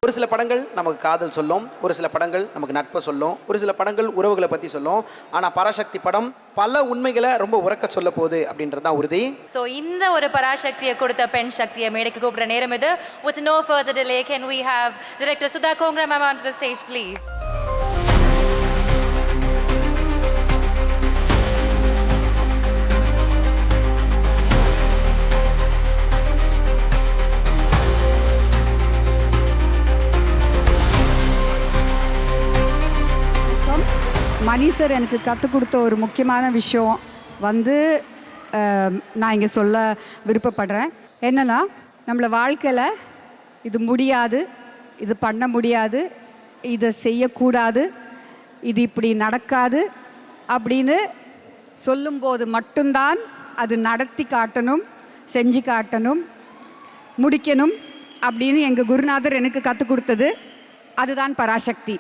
ஒரு சில படங்கள் நமக்கு காதல் சொல்லும், ஒரு சில படங்கள் நமக்கு நட்பை சொல்லும், ஒரு சில படங்கள் உறவுகளை பற்றி சொல்லும். ஆனால் பராசக்தி படம் பல உண்மைகளை ரொம்ப உறக்க சொல்ல போகுது அப்படின்றது தான் உறுதி. ஸோ இந்த ஒரு பராசக்தியை கொடுத்த பெண் சக்தியை மேடைக்கு கூப்பிட்ற நேரம் இது. With no further delay, can we have Director Sudha Kongra ma'am onto the stage, please? Mani sir எனக்கு கற்றுக் கொடுத்த ஒரு முக்கியமான விஷயம் வந்து நான் இங்கே சொல்ல விருப்பப்படுறேன். என்னென்னா, நம்மளை வாழ்க்கையில் இது முடியாது, இது பண்ண முடியாது, இதை செய்யக்கூடாது, இது இப்படி நடக்காது அப்படின்னு சொல்லும்போது மட்டும்தான் அது நடத்தி காட்டணும், செஞ்சு காட்டணும், முடிக்கணும் அப்படின்னு எங்கள் குருநாதர் எனக்கு கற்றுக் கொடுத்தது. அதுதான் பராசக்தி.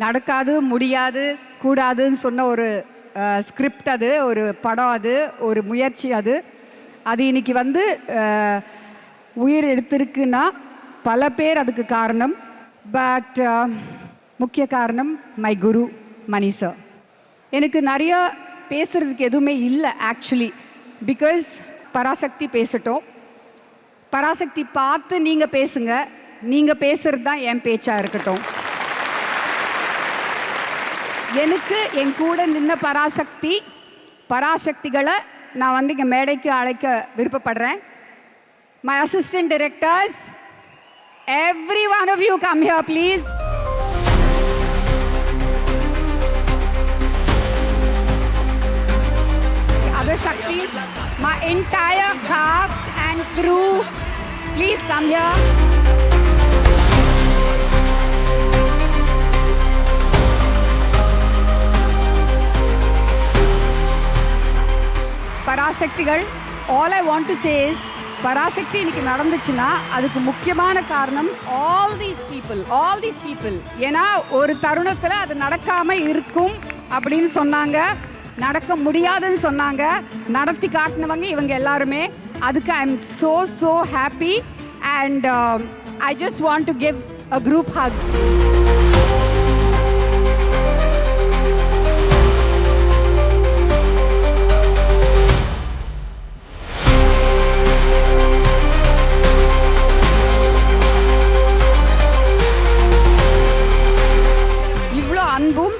நடக்காது, முடியாது, கூடாதுன்னு சொன்ன ஒரு ஸ்கிரிப்ட் அது, ஒரு படம் அது, ஒரு முயற்சி அது. அது இன்னைக்கு வந்து உயிர் எடுத்திருக்குன்னா பல பேர் அதுக்கு காரணம். பட் முக்கிய காரணம் மை குரு மணி சார். எனக்கு நிறைய பேசுகிறதுக்கு எதுவுமே இல்லை ஆக்சுவலி, பிகாஸ் பராசக்தி பேசட்டும். பராசக்தி பார்த்து நீங்கள் பேசுங்க, நீங்கள் பேசுகிறது தான் என் பேச்சாக இருக்கட்டும். எனக்கு என் கூட நின்ன பராசக்திகளை நான் வந்து இங்கே மேடைக்கு அழைக்க விருப்பப்படுறேன். My assistant directors, every one of you come here please. Other Shaktis, my entire cast and crew, please come here. பராசக்திகள், all I want to say is, Parasakthi இன்னைக்கு நடந்துச்சுன்னா அதுக்கு முக்கியமான காரணம் all these people. ஏன்னா ஒரு தருணத்தில் அது நடக்காமல் இருக்கும் அப்படின்னு சொன்னாங்க, நடக்க முடியாதுன்னு சொன்னாங்க, நடத்தி காட்டினவங்க இவங்க எல்லாருமே. அதுக்கு I am so happy and I just want to give a group hug.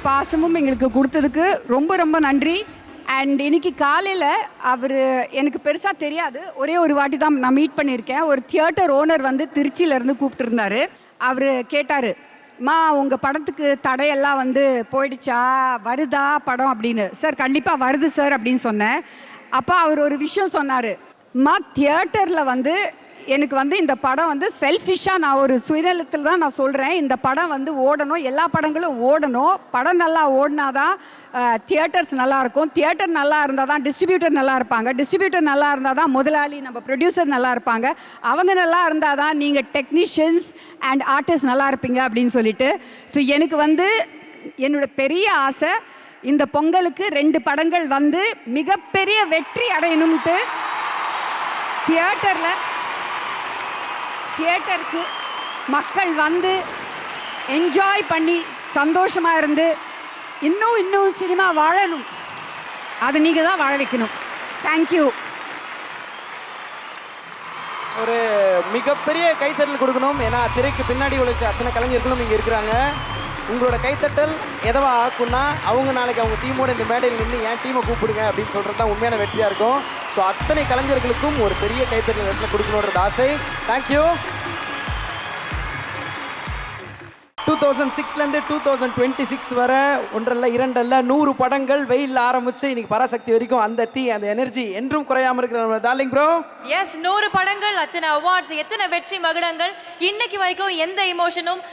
பாசமும் எங்களுக்கு கொடுத்ததுக்கு ரொம்ப நன்றி. அண்ட் இன்னைக்கு காலையில் அவர் எனக்கு பெருசாக தெரியாது, ஒரே ஒரு வாட்டி தான் நான் மீட் பண்ணியிருக்கேன். ஒரு தியேட்டர் ஓனர் வந்து திருச்சியிலேருந்து கூப்பிட்டுருந்தாரு. அவர் கேட்டார், மா உங்கள் படத்துக்கு தடையெல்லாம் வந்து போயிடுச்சா, வருதா படம் அப்படின்னு. சார் கண்டிப்பாக வருது சார் அப்படின்னு சொன்னேன். அப்போ அவர் ஒரு விஷயம் சொன்னார், மா தியேட்டரில் வந்து எனக்கு வந்து இந்த படம் வந்து செல்ஃபிஷாக, நான் ஒரு சுயநலத்தில் தான் நான் சொல்கிறேன், இந்த படம் வந்து ஓடணும், எல்லா படங்களும் ஓடணும். படம் நல்லா ஓடினாதான் தியேட்டர்ஸ் நல்லாயிருக்கும், தியேட்டர் நல்லா இருந்தால் தான் டிஸ்ட்ரிபியூட்டர் நல்லா இருப்பாங்க, டிஸ்ட்ரிபியூட்டர் நல்லா இருந்தால் தான் முதலாளி நம்ம ப்ரொடியூசர் நல்லா இருப்பாங்க, அவங்க நல்லா இருந்தால் தான் நீங்கள் டெக்னீஷியன்ஸ் அண்ட் ஆர்டிஸ்ட் நல்லா இருப்பீங்க அப்படின்னு சொல்லிட்டு. ஸோ எனக்கு வந்து என்னோட பெரிய ஆசை இந்த பொங்கலுக்கு 2 படங்கள் வந்து மிகப்பெரிய வெற்றி அடையணும்ட்டு தியேட்டருக்கு மக்கள் வந்து என்ஜாய் பண்ணி சந்தோஷமாக இருந்து இன்னும் சினிமா வாழணும். அதை நீங்கள் தான் வாழ வைக்கணும். தேங்க்யூ. ஒரு மிகப்பெரிய கைத்தட்டல் கொடுக்கணும். ஏன்னா திரைக்கு பின்னாடி உழைச்ச அத்தனை கலைஞர்களும் இங்கே இருக்கிறாங்க. உங்களோட கைத்தட்டல் எதவா ஆக்குன்னா அவங்க நாளைக்கு அவங்க டீமோட இந்த மேடையில் நின்று என் டீமை கூப்பிடுங்க அப்படின்னு சொல்கிறது தான் உண்மையான வெற்றியாக இருக்கும். ஸோ அத்தனை கலைஞர்களுக்கும் ஒரு பெரிய கைத்தட்டல் இடத்துல கொடுக்கணுன்றது ஆசை. தேங்க்யூ. 2006லேருந்து 2026 வரை 1 இல்ல 2 இல்ல 100 படங்கள் வெயிலில் ஆரம்பிச்சு இன்னைக்கு பராசக்தி வரைக்கும் அந்த அந்த எனர்ஜி என்றும் குறையாமல் இருக்கிற டார்லிங் ப்ரோ. எஸ், 100 படங்கள், அத்தனை அவார்ட்ஸ், எத்தனை வெற்றி மகுடங்கள், இன்னைக்கு வரைக்கும் எந்த இமோஷனும்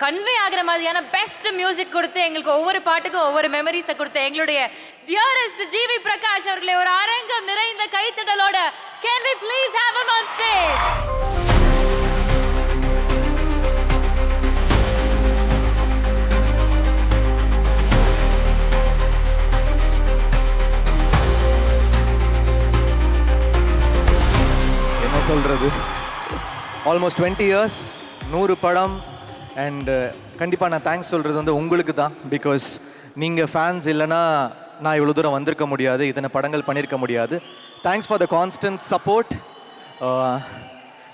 கன்வே ஆகிற மாதிரியான பெஸ்ட் மியூசிக் கொடுத்து எங்களுக்கு ஒவ்வொரு பாட்டுக்கும் ஒவ்வொரு மெமரிஸை கொடுத்து எங்களுடைய டியரஸ்ட் ஜிவி பிரகாஷ் அவர்களை ஒரு அரங்கம் நிறைந்த கைத்தட்டலோட can we please have him on stage? என்ன சொல்றது, ஆல்மோஸ்ட் 20 இயர்ஸ், 100 படம். அண்ட் கண்டிப்பாக நான் தேங்க்ஸ் சொல்கிறது வந்து உங்களுக்கு தான். பிகாஸ் நீங்கள் ஃபேன்ஸ் இல்லைன்னா நான் இவ்வளோ தூரம் வந்திருக்க முடியாது, இத்தனை படங்கள் பண்ணியிருக்க முடியாது. Thanks for the constant support.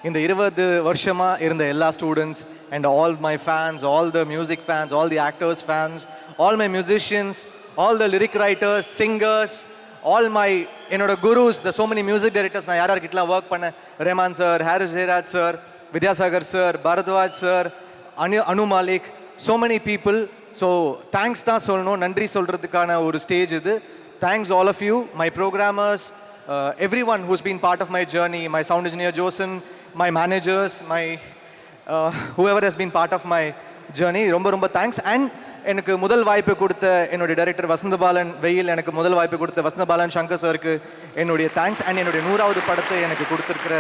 இந்த 20 வருஷமாக இருந்த எல்லா students and all my fans, all the music fans, all the actors fans, all my musicians, all the lyric writers, singers, all my என்னோட gurus, the so many music directors நான் யார்கிட்டலாம் work பண்ணேன், Rahman sir, Harris Jayaraj sir, Vidyasagar sir, Bharadwaj sir, Anu Malik, so many people. So thanks தான் சொல்லணும், நன்றி சொல்கிறதுக்கான ஒரு stage இது. Thanks all of you, my programmers, every one who's been part of my journey, my sound engineer Joshan, my managers, my whoever has been part of my journey. ரொம்ப thanks. And எனக்கு முதல் வாய்ப்பு கொடுத்த என்னுடைய டைரக்டர் வசந்தபாலன் வெயில், எனக்கு முதல் வாய்ப்பு கொடுத்த வசந்தபாலன் சங்கர் சாருக்கு என்னுடைய தேங்க்ஸ். அண்ட் என்னுடைய 100வது படத்தை எனக்கு கொடுத்துருக்கிற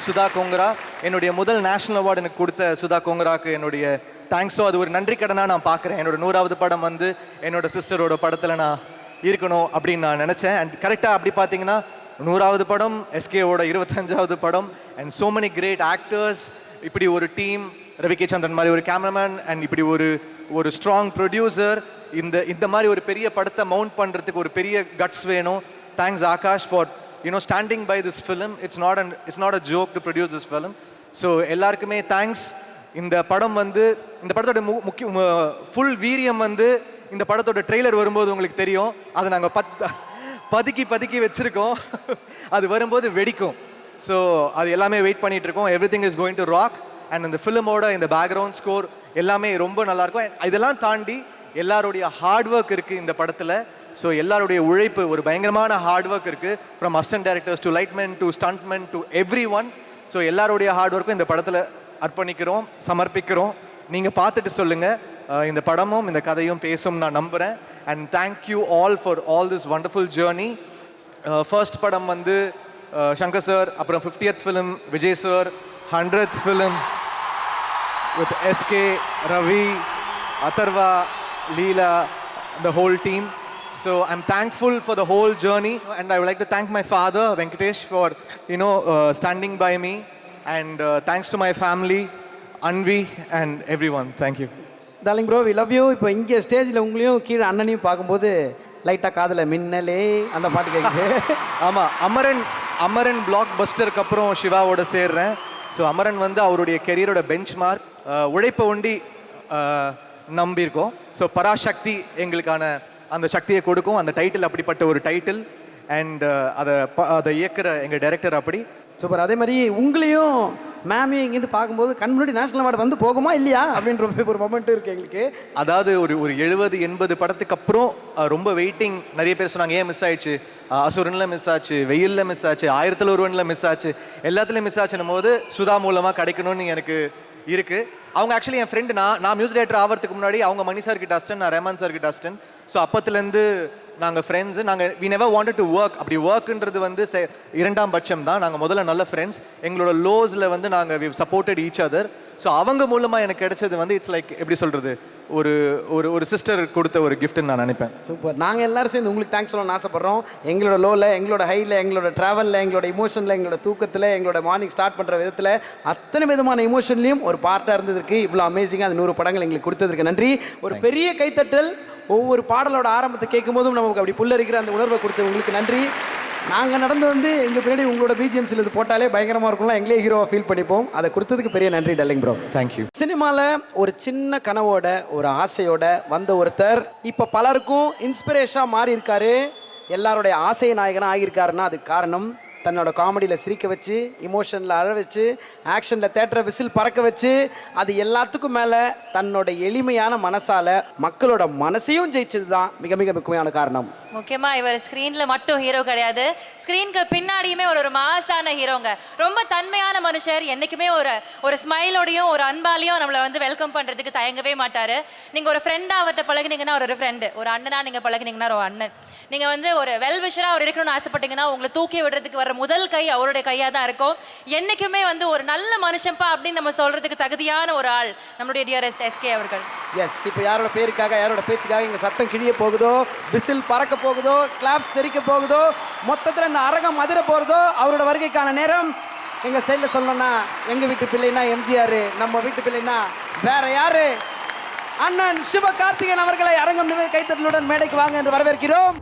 சுதா கோங்கரா, என்னுடைய முதல் நேஷனல் அவார்டு எனக்கு கொடுத்த சுதா கோங்கராக்கு என்னுடைய தேங்க்ஸோ அது ஒரு நன்றி கடனாக நான் பார்க்குறேன். என்னோட 100வது படம் வந்து என்னோட சிஸ்டரோட படத்தில் நான் இருக்கணும் அப்படின்னு நான் நினச்சேன். அண்ட் கரெக்டாக அப்படி பார்த்தீங்கன்னா 100வது படம், எஸ்கேவோட 25வது படம், and so many great actors, இப்படி ஒரு டீம், ரவி கே சந்திரன் மாதிரி ஒரு கேமராமேன், அண்ட் இப்படி ஒரு ஸ்ட்ராங் ப்ரொடியூசர், இந்த மாதிரி ஒரு பெரிய படத்தை மவுண்ட் பண்ணுறதுக்கு ஒரு பெரிய கட்ஸ் வேணும். Thanks Aakash for standing by this film. It's not a joke to produce this film. So எல்லாருக்குமே தேங்க்ஸ். இந்த படம் வந்து இந்த படத்தோட ஃபுல் வீரியம் வந்து இந்த படத்தோட ட்ரெய்லர் வரும்போது உங்களுக்கு தெரியும். அதை நாங்கள் பதுக்கி வச்சுருக்கோம். அது வரும்போது வெடிக்கும். ஸோ அது எல்லாமே வெயிட் பண்ணிட்டு இருக்கோம். Everything is going to rock. And இந்த ஃபிலிமோட இந்த பேக்ரவுண்ட் ஸ்கோர் எல்லாமே ரொம்ப நல்லாயிருக்கும். இதெல்லாம் தாண்டி எல்லாருடைய ஹார்ட் ஒர்க் இருக்குது இந்த படத்தில். ஸோ எல்லாருடைய உழைப்பு, ஒரு பயங்கரமான ஹார்ட் ஒர்க் இருக்குது. From assistant directors to lightmen to stuntmen to every one. So எல்லாருடைய ஹார்ட் ஒர்க்கும் இந்த படத்தில் அர்ப்பணிக்கிறோம், சமர்ப்பிக்கிறோம். நீங்கள் பார்த்துட்டு சொல்லுங்கள், இந்த படமும் இந்த கதையும் பேசும் நான் நம்புகிறேன். And thank you all for all this wonderful journey. First படம் வந்து சங்கர் சார், அப்புறம் 50th film Vijay sir, 100th film with SK, Ravi, Atharva, Leela, the whole team. So I'm thankful for the whole journey, and I would like to thank my father Venkatesh for standing by me, and thanks to my family, Anvi and everyone. Thank you. Darling bro, we love you. இப்போ இங்கே ஸ்டேஜில் உங்களையும் கீழே அண்ணனையும் பார்க்கும்போது லைட்டாக காதில் மின்னலே அந்த பாட்டு கேட்குது. ஆமாம், அமரன் பிளாக் பஸ்டருக்கு அப்புறம் சிவாவோட சேர்றேன். ஸோ அமரன் வந்து அவருடைய கெரியரோட பெஞ்ச் மார்க். உழைப்பை ஒண்டி நம்பியிருக்கோம். ஸோ பராசக்தி எங்களுக்கான அந்த சக்தியை கொடுக்கும். அந்த டைட்டில் அப்படிப்பட்ட ஒரு டைட்டில். அண்ட் அதை இயக்குற எங்கள் டைரக்டர் அப்படி சூப்பர். அதே மாதிரி உங்களையும் மேமையும் இங்கேருந்து பார்க்கும்போது கண் முன்னாடி நேஷனல் அவார்டு வந்து போகுமா இல்லையா அப்படின்ற ஒரு மொமெண்ட் இருக்குது எங்களுக்கு. அதாவது ஒரு 70-80 படத்துக்கு அப்புறம் ரொம்ப வெயிட்டிங். நிறைய பேர் சொன்னாங்க ஏன் மிஸ் ஆயிடுச்சு, அசுரனில் மிஸ் ஆச்சு, வெயிலில் மிஸ் ஆச்சு, 1001 மிஸ் ஆச்சு, எல்லாத்துலேயும் மிஸ் ஆச்சுன்னும் போது சுதா மூலமாக கிடைக்கணும்னு எனக்கு இருக்குது. அவங்க ஆக்சுவலி என் ஃப்ரெண்டு. நான் மியூசிக் டைரக்டர் ஆகிறதுக்கு முன்னாடி அவங்க மணி சார் கிட்ட அசிஸ்டன்ட், நான் ரஹ்மான் சார் கிட்ட அசிஸ்டன்ட். ஸோ அப்பத்துலேருந்து நாங்கள் friends. We never wanted to work. அப்படி ஒர்க்குன்றது வந்து இரண்டாம் பட்சம் தான். நாங்கள் முதல்ல நல்ல ஃப்ரெண்ட்ஸ். எங்களோட லோஸில் வந்து நாங்கள் we supported each other. So அவங்க மூலமாக எனக்கு கிடைச்சது வந்து இட்ஸ் லைக் எப்படி சொல்கிறது, ஒரு சிஸ்டர் கொடுத்த ஒரு கிஃப்ட்னு நான் நினைப்பேன். சூப்பர். நாங்கள் எல்லாரும் சேர்ந்து உங்களுக்கு தேங்க்ஸ் சொல்லணும்னு ஆசைப்பட்றோம். எங்களோட லோவில், எங்களோட ஹையில், எங்களோட ட்ராவலில், எங்களோட இமோஷனில், எங்களோட தூக்கத்தில், எங்களோட மார்னிங் ஸ்டார்ட் பண்ணுற விதத்தில் அத்தனை விதமான இமோஷன்லையும் ஒரு பார்ட்டாக இருந்ததுக்கு இவ்வளோ அமேசிங்காக அந்த 100 படங்கள் எங்களுக்கு கொடுத்ததுக்கு நன்றி. ஒரு பெரிய கைத்தட்டல். ஒவ்வொரு பாடலோட ஆரம்பத்தை கேட்கும் போதும் நமக்கு அப்படி புல்லரிக்கிற அந்த உணர்வை கொடுத்தது உங்களுக்கு நன்றி. நாங்கள் நடந்து வந்து எங்கள் பின்னாடி உங்களோட பிஜிஎம்ஸில் இது போட்டாலே பயங்கரமாக இருக்கும்ல, எங்களே ஹீரோவாக ஃபீல் பண்ணிப்போம். அதை கொடுத்ததுக்கு பெரிய நன்றி டார்லிங் ப்ரோ. தேங்க்யூ. சினிமாவில் ஒரு சின்ன கனவோட, ஒரு ஆசையோட வந்த ஒருத்தர் இப்போ பலருக்கும் இன்ஸ்பிரேஷனாக மாறி இருக்காரு. எல்லாருடைய ஆசை நாயகனாக ஆகியிருக்காருன்னா அதுக்கு காரணம் தன்னோட காமெடியில் சிரிக்க வச்சு, இமோஷனில் அழ வச்சு, ஆக்ஷனில் தேட்டரை விசில் பறக்க வச்சு, அது எல்லாத்துக்கும் மேலே தன்னோட எளிமையான மனசால் மக்களோட மனசையும் ஜெயிச்சது தான் மிக மிக முக்கியமான காரணம். முக்கியமாக இவர் ஸ்க்ரீனில் மட்டும் ஹீரோ கிடையாது, ஸ்க்ரீனுக்கு பின்னாடியுமே ஒரு மாசான ஹீரோங்க. ரொம்ப தன்மையான மனுஷர். என்றைக்குமே ஒரு ஸ்மைலோடையும் ஒரு அன்பாலையும் நம்மளை வந்து வெல்கம் பண்ணுறதுக்கு தயங்கவே மாட்டார். நீங்கள் ஒரு ஃப்ரெண்டாக அவர்கிட்ட பழகினீங்கன்னா ஒரு ஃப்ரெண்டு, ஒரு அண்ணனாக நீங்கள் பழகினீங்கன்னா ஒரு அண்ணன், நீங்கள் வந்து ஒரு வெல்விஷராக அவர் இருக்கணும்னு ஆசைப்பட்டீங்கன்னா உங்களை தூக்கி விடுறதுக்கு வர முதல் கை அவருடைய கையாக தான் இருக்கும். என்றைக்குமே வந்து ஒரு நல்ல மனுஷன்ப்பா அப்படின்னு நம்ம சொல்கிறதுக்கு தகுதியான ஒரு ஆள் நம்மளுடைய டியரஸ்ட் எஸ்கே அவர்கள். எஸ், இப்போ யாரோட பேருக்காக, யாரோட பேச்சுக்காக இங்கே சத்தம் கிழிய போகுதோ, விசில் பறக்க போகுதோ, கிளாப்ஸ் தெரிக்க போகுதோ, மொத்தத்தில் இந்த அரங்கம் அதிர போகிறதோ, அவரோட வருகைக்கான நேரம். எங்கள் ஸ்டைலில் சொல்லணும்னா எங்கள் வீட்டு பிள்ளைனா எம்ஜிஆர், நம்ம வீட்டு பிள்ளைனா வேற யாரு, அண்ணன் சிவகார்த்திகேயன் அவர்களை அரங்கம் நிறைய கைத்தட்டலுடன் மேடைக்கு வாங்க என்று வரவேற்கிறோம்.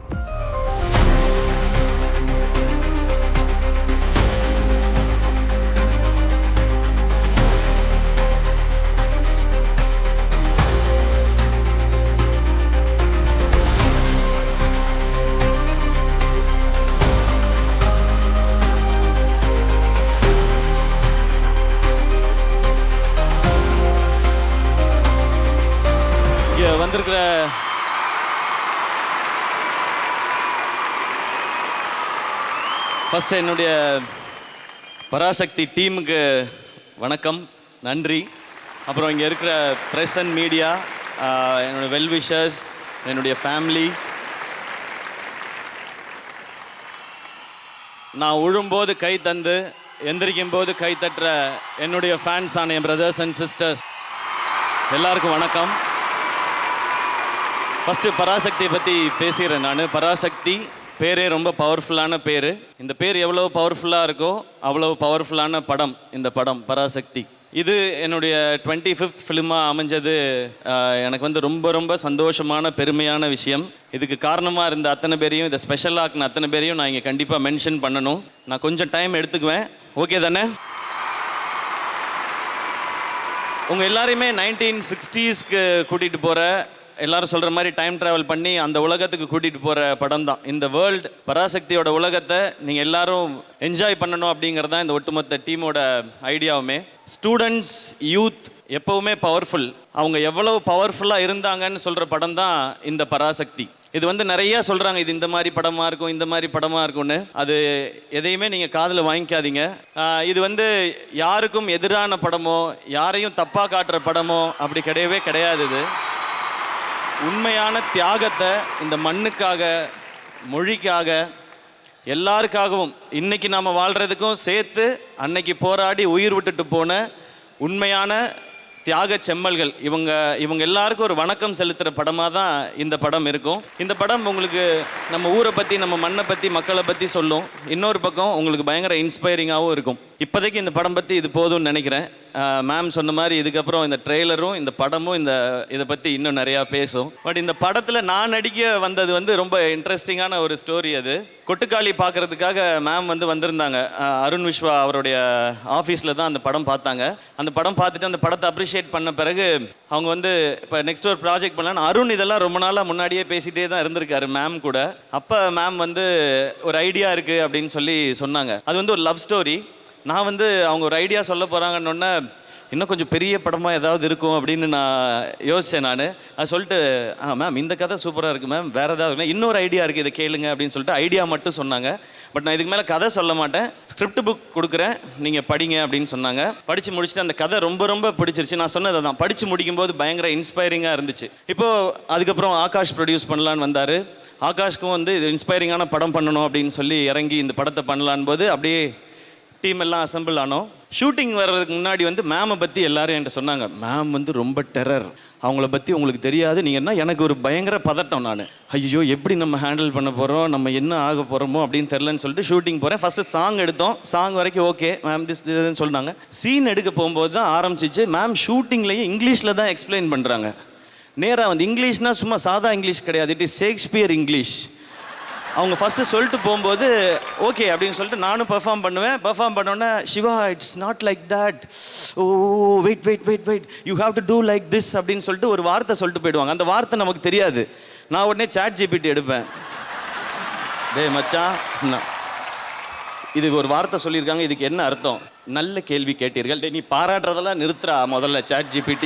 வந்திருக்கிற ஃபர்ஸ்ட் என்னுடைய பராசக்தி டீமுக்கு வணக்கம், நன்றி. அப்புறம் இங்கே இருக்கிற ப்ரெஸ் அண்ட் மீடியா, என்னோடய வெல்விஷர்ஸ், என்னுடைய ஃபேமிலி, நான் உழும்போது கை தந்து எந்திரிக்கும் போது கை தட்டுற என்னுடைய ஃபேன்ஸான என் பிரதர்ஸ் அண்ட் சிஸ்டர்ஸ் எல்லாருக்கும் வணக்கம். ஃபஸ்ட்டு பராசக்தியை பற்றி பேசுகிறேன் நான். பராசக்தி பேரே ரொம்ப பவர்ஃபுல்லான பேர். இந்த பேர் எவ்வளோ பவர்ஃபுல்லாக இருக்கோ அவ்வளோ பவர்ஃபுல்லான படம் இந்த படம் பராசக்தி. இது என்னுடைய 25th ஃபிலிமாக அமைஞ்சது எனக்கு வந்து ரொம்ப ரொம்ப சந்தோஷமான பெருமையான விஷயம். இதுக்கு காரணமாக இருந்த அத்தனை பேரையும், இதை ஸ்பெஷல் ஆக்கின அத்தனை பேரையும் நான் இங்கே கண்டிப்பாக மென்ஷன் பண்ணணும். நான் கொஞ்சம் டைம் எடுத்துக்குவேன், ஓகே தானே? உங்கள் எல்லாரையுமே 1960ஸ்க்கு கூட்டிகிட்டு போகிற, எல்லாரும் சொல்கிற மாதிரி டைம் ட்ராவல் பண்ணி அந்த உலகத்துக்கு கூட்டிகிட்டு போகிற படம் தான் இந்த வேர்ல்டு. பராசக்தியோட உலகத்தை நீங்கள் எல்லாரும் என்ஜாய் பண்ணணும் அப்படிங்கிறது தான் இந்த ஒட்டுமொத்த டீமோட ஐடியாவுமே. ஸ்டூடெண்ட்ஸ், யூத் எப்போவுமே பவர்ஃபுல். அவங்க எவ்வளோ பவர்ஃபுல்லாக இருந்தாங்கன்னு சொல்கிற படம் தான் இந்த பராசக்தி. இது வந்து நிறைய சொல்கிறாங்க, இது இந்த மாதிரி படமாக இருக்கும், இந்த மாதிரி படமாக இருக்கும்னு. அது எதையுமே நீங்கள் காதில் வாங்கிக்காதீங்க. இது வந்து யாருக்கும் எதிரான படமோ யாரையும் தப்பாக காட்டுற படமோ அப்படி கிடையவே கிடையாது. இது உண்மையான தியாகத்தை இந்த மண்ணுக்காக, மொழிக்காக, எல்லாருக்காகவும் இன்னைக்கு நாம் வாழ்கிறதுக்கும் சேர்த்து அன்னைக்கு போராடி உயிர் விட்டுட்டு போன உண்மையான தியாக செம்மல்கள் இவங்க எல்லாருக்கும் ஒரு வணக்கம் செலுத்துகிற படமாக தான் இந்த படம் இருக்கும். இந்த படம் உங்களுக்கு நம்ம ஊரை பற்றி, நம்ம மண்ணை பற்றி, மக்களை பற்றி சொல்லும். இன்னொரு பக்கம் உங்களுக்கு பயங்கர இன்ஸ்பைரிங்காகவும் இருக்கும். இப்போதைக்கு இந்த படம் பற்றி இது போதும்னு நினைக்கிறேன். மேம் சொன்ன மாதிரி இதுக்கப்புறம் இந்த ட்ரெய்லரும் இந்த படமும் இதை பற்றி இன்னும் நிறையா பேசும். பட் இந்த படத்தில் நான் நடிக்க வந்தது வந்து ரொம்ப இன்ட்ரெஸ்டிங்கான ஒரு ஸ்டோரி. அது கொட்டுக்காளி பார்க்குறதுக்காக மேம் வந்து வந்திருந்தாங்க. அருண் விஸ்வா அவருடைய ஆஃபீஸில் தான் அந்த படம் பார்த்தாங்க. அந்த படம் பார்த்துட்டு அந்த படத்தை அப்ரிஷியேட் பண்ண பிறகு அவங்க வந்து இப்போ நெக்ஸ்ட் ஒரு ப்ராஜெக்ட் பண்ணலான்னு, அருண் இதெல்லாம் ரொம்ப நாளாக முன்னாடியே பேசிகிட்டே தான் இருந்திருக்காரு மேம் கூட. அப்போ மேம் வந்து ஒரு ஐடியா இருக்குது அப்படின்னு சொல்லி சொன்னாங்க. அது வந்து ஒரு லவ் ஸ்டோரி. நான் வந்து அவங்க ஒரு ஐடியா சொல்ல போகிறாங்கன்னொன்னே இன்னும் கொஞ்சம் பெரிய படமாக ஏதாவது இருக்கும் அப்படின்னு நான் யோசித்தேன். நான் சொல்லிட்டு மேம் இந்த கதை சூப்பராக இருக்குது மேம், வேறு ஏதாவது இன்னொரு ஐடியா இருக்குது, இதை கேளுங்க அப்படின்னு சொல்லிட்டு ஐடியா மட்டும் சொன்னாங்க. பட் நான் இதுக்கு மேலே கதை சொல்ல மாட்டேன், ஸ்கிரிப்ட் புக் கொடுக்குறேன், நீங்கள் படிங்க அப்படின்னு சொன்னாங்க. படித்து முடிச்சுட்டு அந்த கதை ரொம்ப ரொம்ப பிடிச்சிருச்சு. நான் சொன்னதை தான், படித்து முடிக்கும்போது பயங்கர இன்ஸ்பைரிங்காக இருந்துச்சு. இப்போது அதுக்கப்புறம் ஆகாஷ் ப்ரொடியூஸ் பண்ணலான்னு வந்தார். ஆகாஷ்க்கும் வந்து இது இன்ஸ்பைரிங்கான படம் பண்ணணும் அப்படின்னு சொல்லி இறங்கி இந்த படத்தை பண்ணலான் போது அப்படியே டீம் எல்லாம் அசம்பிள் ஆனோம். ஷூட்டிங் வர்றதுக்கு முன்னாடி வந்து மேமை பற்றி எல்லாரும் என்கிட்ட சொன்னாங்க, மேம் வந்து ரொம்ப டெரர், அவங்கள பற்றி உங்களுக்கு தெரியாது. நீங்கள் என்ன, எனக்கு ஒரு பயங்கர பதட்டம். நான் ஐயோ எப்படி நம்ம ஹேண்டில் பண்ண போகிறோம், நம்ம என்ன ஆக போகிறோமோ அப்படின்னு தெரிலன்னு சொல்லிட்டு ஷூட்டிங் போகிறேன். ஃபஸ்ட்டு சாங் எடுத்தோம். சாங் வரைக்கும் ஓகே மேம் இதுன்னு சொன்னாங்க. சீன் எடுக்க போகும்போது தான் ஆரம்பிச்சிச்சு. மேம் ஷூட்டிங்லேயும் இங்கிலீஷில் தான் எக்ஸ்பிளைன் பண்ணுறாங்க. நேராக வந்து இங்கிலீஷ்னால் சும்மா சாதா இங்கிலீஷ் கிடையாது, இட் இஸ் ஷேக்ஸ்பியர் இங்கிலீஷ். அவங்க ஃபஸ்ட்டு சொல்லிட்டு போகும்போது ஓகே அப்படின்னு சொல்லிட்டு நானும் பெர்ஃபார்ம் பண்ணுவேன். பெர்ஃபார்ம் பண்ணோன்னே Siva it's not like that, oh wait wait wait wait you have to do like this அப்படின்னு சொல்லிட்டு ஒரு வார்த்தை சொல்லிட்டு போயிடுவாங்க. அந்த வார்த்தை நமக்கு தெரியாது. நான் உடனே ChatGPT எடுப்பேன். டேய் மச்சான், இதுக்கு ஒரு வார்த்தை சொல்லியிருக்காங்க, இதுக்கு என்ன அர்த்தம்? நல்ல கேள்வி கேட்டீர்கள். டே நீ பாராட்டுறதெல்லாம் நிறுத்துறா முதல்ல, ChatGPT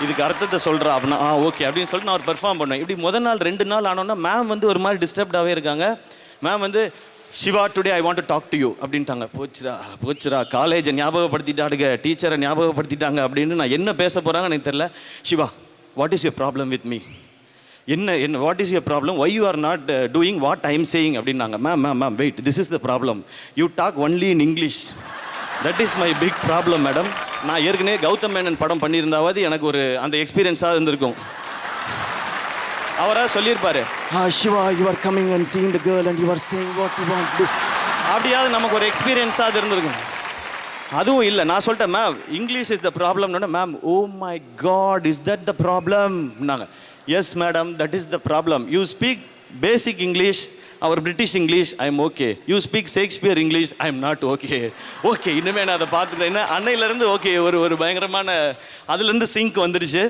இதுக்கு அர்த்தத்தை சொல்கிறா அப்படின்னா ஓகே அப்படின்னு சொல்லிட்டு நான் ஒரு பெர்ஃபார்ம் பண்ணுவேன். இப்படி முதல் நாள் 2 நாள் ஆனோன்னா மேம் வந்து ஒரு மாதிரி டிஸ்டர்ப்டாகவே இருக்காங்க. மேம் வந்து Siva today I want to talk to you அப்படின்ட்டாங்க. போச்சுரா காலேஜை ஞாபகப்படுத்திட்டாடுங்க, டீச்சரை ஞாபகப்படுத்திட்டாங்க அப்படின்னு நான் என்ன பேச போகிறாங்கன்னு எனக்கு தெரியல. Siva what is your problem with me, என்ன what is your problem, why you are not doing what I am saying அப்படின்னாங்க. Ma'am wait, this is the problem, you talk only in English, that is my big problem madam. நான் ஏற்கனவே கௌதம் மேனன் படம் பண்ணியிருந்தாவது எனக்கு ஒரு அந்த எக்ஸ்பீரியன்ஸாக இருந்திருக்கும். அவராக சொல்லியிருப்பாரு, Siva you are coming and seeing the girl and you are saying what you want to, அப்படியாவது நமக்கு ஒரு எக்ஸ்பீரியன்ஸாக அது இருந்திருக்கும். அதுவும் இல்லை. நான் சொல்லிட்டேன் மேம் இங்கிலீஷ் இஸ் த ப்ராப்ளம்னு. Ma'am oh my god is that the problem நாங்கள். Yes madam that is the problem. You speak basic English, அவர் British English, I am okay. You speak Shakespeare English, I am not okay. Okay இனிமேல் நான் அதை பார்த்துக்கிறேன். அன்னையிலேருந்து okay ஒரு பயங்கரமான அதுலேருந்து சிங்க் வந்துடுச்சு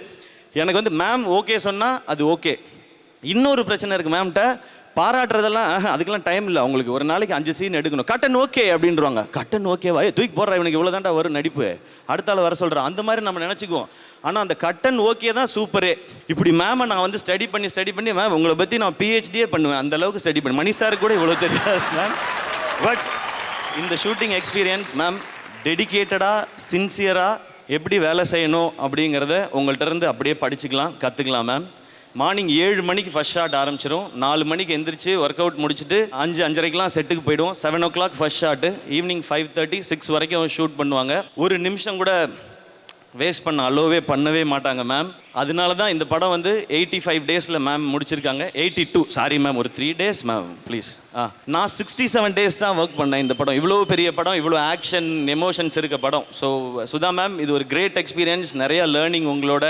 எனக்கு. வந்து மேம் ஓகே சொன்னால் அது ஓகே. இன்னொரு பிரச்சனை இருக்குது மேம்கிட்ட, பாராட்டுறதெல்லாம் அதுக்கெல்லாம் டைம் இல்லை. அவங்களுக்கு ஒரு நாளைக்கு 5 சீன் எடுக்கணும். கட்டன் ஓகே அப்படின்றவாங்க. கட்டன் ஓகேவா, தூக்கி போடுறா இவனுக்கு இவ்வளோ தாண்டா வரும் நடிப்பு, அடுத்த ஆள் வர சொல்கிறேன், அந்த மாதிரி நம்ம நினச்சிக்குவோம். ஆனால் அந்த கட்டன் ஓகே தான் சூப்பரே. இப்படி மேமை நான் வந்து ஸ்டடி பண்ணி மேம் உங்களை பற்றி நான் PhDயே பண்ணுவேன், அந்த அளவுக்கு ஸ்டடி பண்ணி. மணி சார் கூட இவ்வளோ தெரியாது மேம். பட் இந்த ஷூட்டிங் எக்ஸ்பீரியன்ஸ் மேம் டெடிக்கேட்டடாக சின்சியராக எப்படி வேலை செய்யணும் அப்படிங்கிறத உங்கள்கிட்ட இருந்து அப்படியே படிச்சுக்கலாம், கற்றுக்கலாம் மேம். மார்னிங் 7 மணிக்கு ஃபர்ஸ்ட் ஷாட் ஆரம்பிச்சிடும். 4 மணிக்கு எந்திரிச்சு ஒர்க் அவுட் முடிச்சுட்டு 5-5:30க்கெலாம் செட்டுக்கு போயிடுவோம். 7 o'clock ஃபர்ஸ்ட் ஷாட்டு. ஈவினிங் 5:30 6 வரைக்கும் ஷூட் பண்ணுவாங்க. ஒரு நிமிஷம் கூட வேஸ்ட் பண்ணவே மாட்டாங்க மேம். அதனால தான் இந்த படம் வந்து 85 டேஸில் மேம் முடிச்சிருக்காங்க. 82 சாரி மேம், ஒரு 3 days மேம் ப்ளீஸ். நான் 67 days தான் ஒர்க் பண்ணேன் இந்த படம். இவ்வளோ பெரிய படம், இவ்வளோ ஆக்ஷன் எமோஷன்ஸ் இருக்க படம். ஸோ சுதா மேம், இது ஒரு கிரேட் எக்ஸ்பீரியன்ஸ், நிறையா லேர்னிங் உங்களோட.